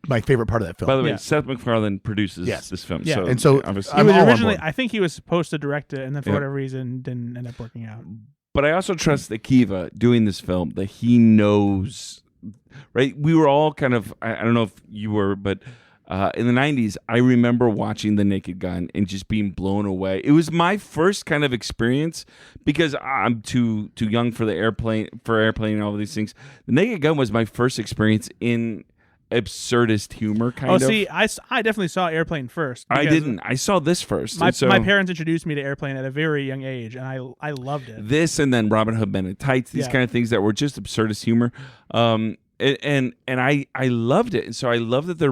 my favorite part of that film. By the way, Yeah. Seth MacFarlane produces Yes. this film. Yeah. And so obviously, He I'm was all on originally, board. I think he was supposed to direct it, and then for Yeah. whatever reason didn't end up working out. but I also trust Akiva doing this film that he knows. Right, we were all kind of. I don't know if you were, but in the '90s, I remember watching The Naked Gun and just being blown away. It was my first kind of experience because I'm too young for airplane and all of these things. The Naked Gun was my first experience in absurdist humor. Kind of. See, I definitely saw Airplane first. I because didn't. I saw this first. My and so, parents introduced me to Airplane at a very young age, and I loved it. this and then Robin Hood Men in Tights, these Yeah. kind of things that were just absurdist humor. And I loved it. And so I love that they're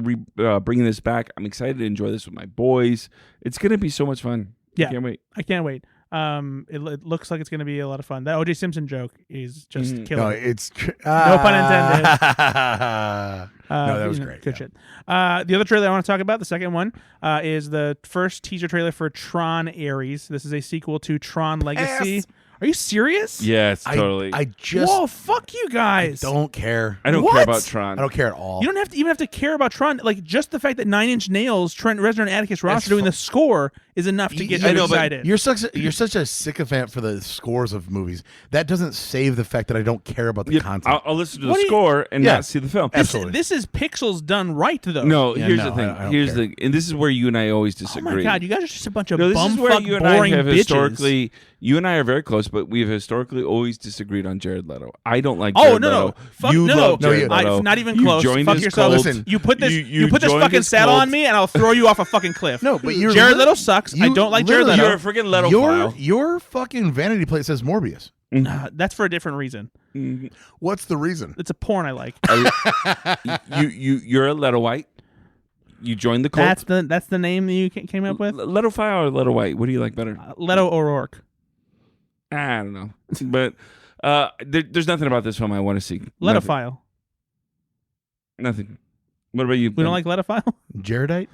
bringing this back. I'm excited to enjoy this with my boys. It's going to be so much fun. Yeah. I can't wait. I can't wait. It looks like it's going to be a lot of fun. That O.J. Simpson joke is just No, killer. it's No pun intended. No, that was great. Good yeah. shit. The other trailer I want to talk about, the second one, is the first teaser trailer for Tron Ares. This is a sequel to Tron Legacy. Yes. Are you serious? Yes, totally. I just Whoa, fuck you guys. don't care. I don't What? care about Tron. I don't care at all. You don't have to care about Tron. Like, just the fact that Nine Inch Nails, Trent Reznor, and Atticus Ross That's are doing fu- the score is enough to get I you know, but excited. You're such a sycophant for the scores of movies. That doesn't save the fact that I don't care about the Yeah, content. I'll listen to What the do you- score and Yeah. not see the film. Absolutely. This is Pixels done right, though. No, Yeah, here's no, the thing. I don't Here's care. and this is where you and I always Oh disagree. my god, you guys are just a bunch of No, this is where bumfuck, you and I boring have bitches. historically. You and I are very close, but we've historically always disagreed on Jared Leto. I don't like. Oh Jared no Leto. Fuck, you no love no! Jared Leto. Not even You close. joined Fuck his yourself. cult. Listen, You put this you put this joined fucking his saddle cult. on me, and I'll throw you off a fucking cliff. No, but you're Jared Leto sucks. I don't like Jared Leto. You're a freaking Leto file. Your fucking vanity plate says Morbius. That's for a different reason. What's the reason? It's a porn I like. You're a Leto White. You joined the cult. That's the name that you came up with. Leto file or Leto White? What do you like better? Leto O'Rourke. I don't know, but there's nothing about this film I want to see. Letophile. Nothing. What about you? We don't like Letophile? Jaredite?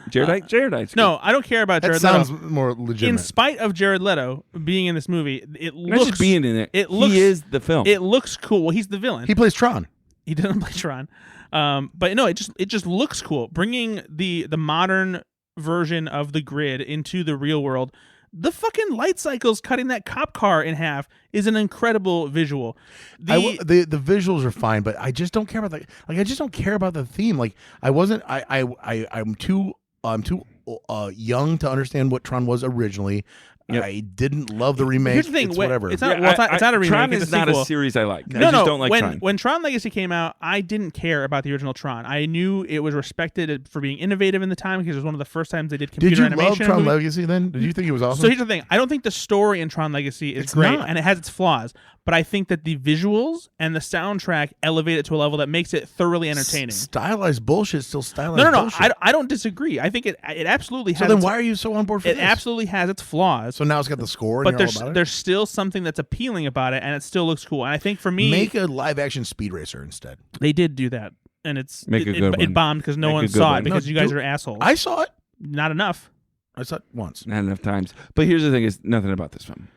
Jaredite. No, I don't care about That Jared sounds Leto. more In legitimate. spite of Jared Leto being in this movie, it Not looks just being in it. it looks- he is the film. it looks cool. Well, he's the villain. He plays Tron. He doesn't play Tron. But no, it just looks cool. Bringing the modern version of the grid into the real world. The fucking light cycles cutting that cop car in half is an incredible visual. The visuals are fine, but I just don't care about I just don't care about the theme. Like I'm too young to understand what Tron was originally. Yep. I didn't love the remake. Here's the thing, it's whatever. it's not it's not a remake. Tron it's is a not a sequel. series I like. I No, just don't like when, Tron. When Tron Legacy came out, I didn't care about the original Tron. I knew it was respected for being innovative in the time because it was one of the first times they did computer Did you animation. love in a Tron movie. Legacy then? Did you think it was awesome? So here's the thing. I don't think the story in Tron Legacy is It's great, not. and it has its flaws. But I think that the visuals and the soundtrack elevate it to a level that makes it thoroughly entertaining. Stylized bullshit, still stylized No. bullshit. I don't disagree. I think it absolutely has. So then its, why are you so on board for it this? absolutely has its flaws. So now it's got the score, and but you're there's all about it? there's still something that's appealing about it, and it still looks cool. And I think for me, Make a live action Speed Racer instead. they did do that, and Make a good it one. bombed because no Make a one good saw one. it because No, you guys do- are assholes. I saw it. Not enough. I saw it once. Not enough times. But here's the thing: is nothing about this film.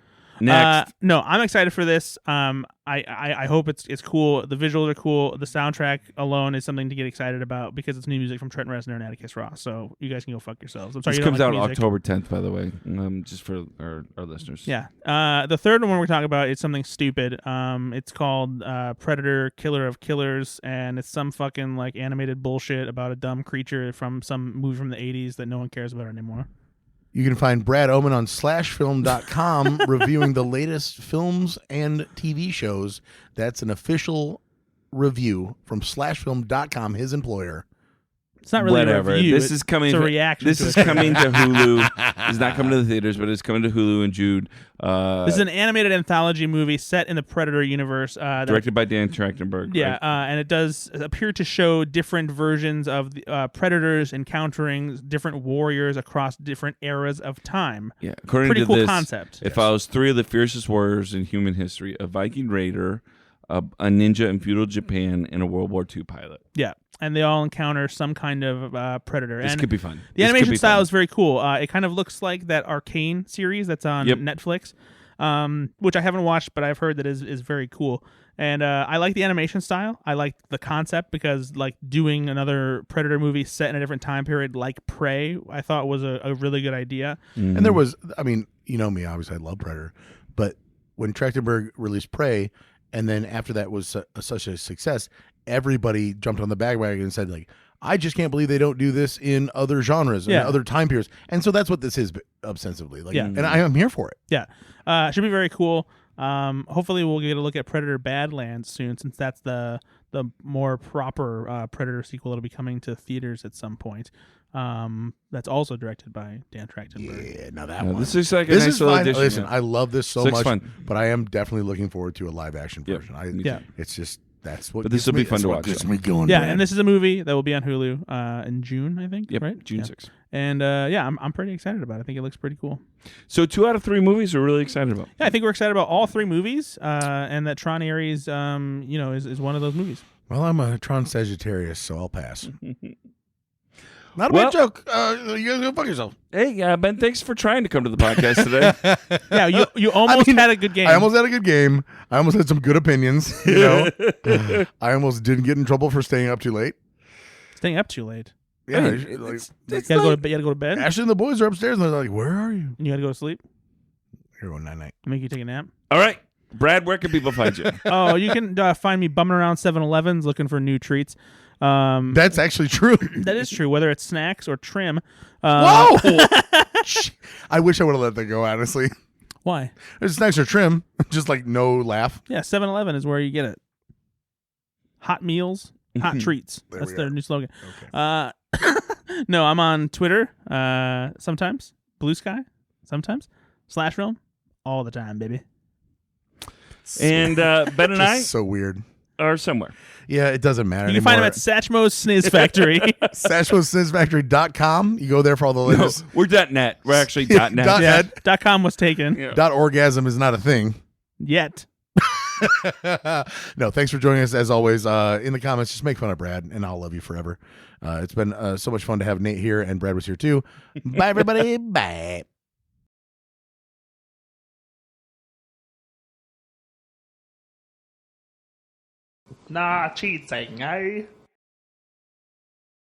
Next, No, I'm excited for this. I hope it's cool. The visuals are cool. The soundtrack alone is something to get excited about because it's new music from Trent Reznor and Atticus Ross. So you guys can go fuck yourselves. I'm sorry. this you don't comes like out music. October 10th, by the way. Just for our listeners. Yeah. The third one we're talking about is something stupid. It's called Predator: Killer of Killers, and it's some fucking like animated bullshit about a dumb creature from some movie from the 80s that no one cares about anymore. You can find Brad Oman on slashfilm.com reviewing the latest films and TV shows. That's an official review from slashfilm.com, his employer. It's not really Whatever. a review. This is coming. It's a reaction. This to is it. coming to Hulu. It's not coming to the theaters, but it's coming to Hulu and Jude. This is an animated anthology movie set in the Predator universe. Directed by Dan Trachtenberg. Yeah, right? and it does appear to show different versions of the, predators encountering different warriors across different eras of time. Yeah. According Pretty to cool this, concept. it follows three of the fiercest warriors in human history: a Viking raider, a ninja in feudal Japan, and a World War II pilot. Yeah, and they all encounter some kind of predator. This and could be fun. the This could animation be style fun. is very cool. It kind of looks like that Arcane series that's on Yep. Netflix. which I haven't watched, but I've heard that is very cool. And I like the animation style. I like the concept because like doing another Predator movie set in a different time period like Prey, I thought was a really good idea. And there was, I mean, you know me, obviously I love Predator, but when Trachtenberg released Prey, and then after that was such a success, everybody jumped on the bandwagon and said like, I just can't believe they don't do this in other genres and other time periods. And so that's what this is ostensibly. Like, and I am here for it. Yeah. Should be very cool. Hopefully we'll get a look at Predator Badlands soon, since that's the more proper Predator sequel that'll be coming to theaters at some point. That's also directed by Dan Trachtenberg. Yeah, now that one. This is like a This nice is little fine. addition. Listen, yeah. I love this so Looks much, fun. but I am definitely looking forward to a live action Yeah. version. It's just that's what. But this will be fun to watch. Gets me going. Yeah, man. and this is a movie that will be on Hulu in June, I think. Yep, Right? June Yeah. 6th. And yeah, I'm pretty excited about it. I think it looks pretty cool. So 2 out of 3 movies we're really excited about. Yeah, I think we're excited about all 3 movies, and that Tron Ares, is one of those movies. Well, I'm a Tron Sagittarius, so I'll pass. Not a Well- bad joke. You guys go fuck yourself. Hey, Ben, thanks for trying to come to the podcast today. Yeah, you almost had a good game. I almost had a good game. I almost had some good opinions. You know, I almost didn't get in trouble for staying up too late. Staying up too late. Yeah, Hey, like, it's You not- gotta go to bed. Ashley and the boys are upstairs, and they're like, "Where are you?" And you gotta go to sleep. You're going night. Make you take a nap. All right. Brad, where can people find you? Oh, you can find me bumming around 7-Elevens looking for new treats. That's actually true. That is true, whether it's snacks or trim. Whoa! I wish I would have let that go. Honestly, Why? there's snacks or trim, just like no laugh. Yeah, 7-Eleven is where you get it. Hot meals, hot treats. There That's we their are. new slogan. Okay. No, I'm on Twitter sometimes, Blue Sky sometimes, /film all the time, baby. And Ben and I Just so weird. are somewhere. Yeah, it doesn't matter You can find him at Satchmo's Sniz Factory. SatchmoSnizFactory.com. You go there for all the No, latest. we're .net. We're actually .net. Dot yeah, net. .com was taken Yeah. .orgasm is not a thing. yet. No, thanks for joining us as always. In the comments, just make fun of Brad, and I'll love you forever. It's been so much fun to have Nate here, and Brad was here too. Bye, everybody. Bye. Nah, cheating, eh?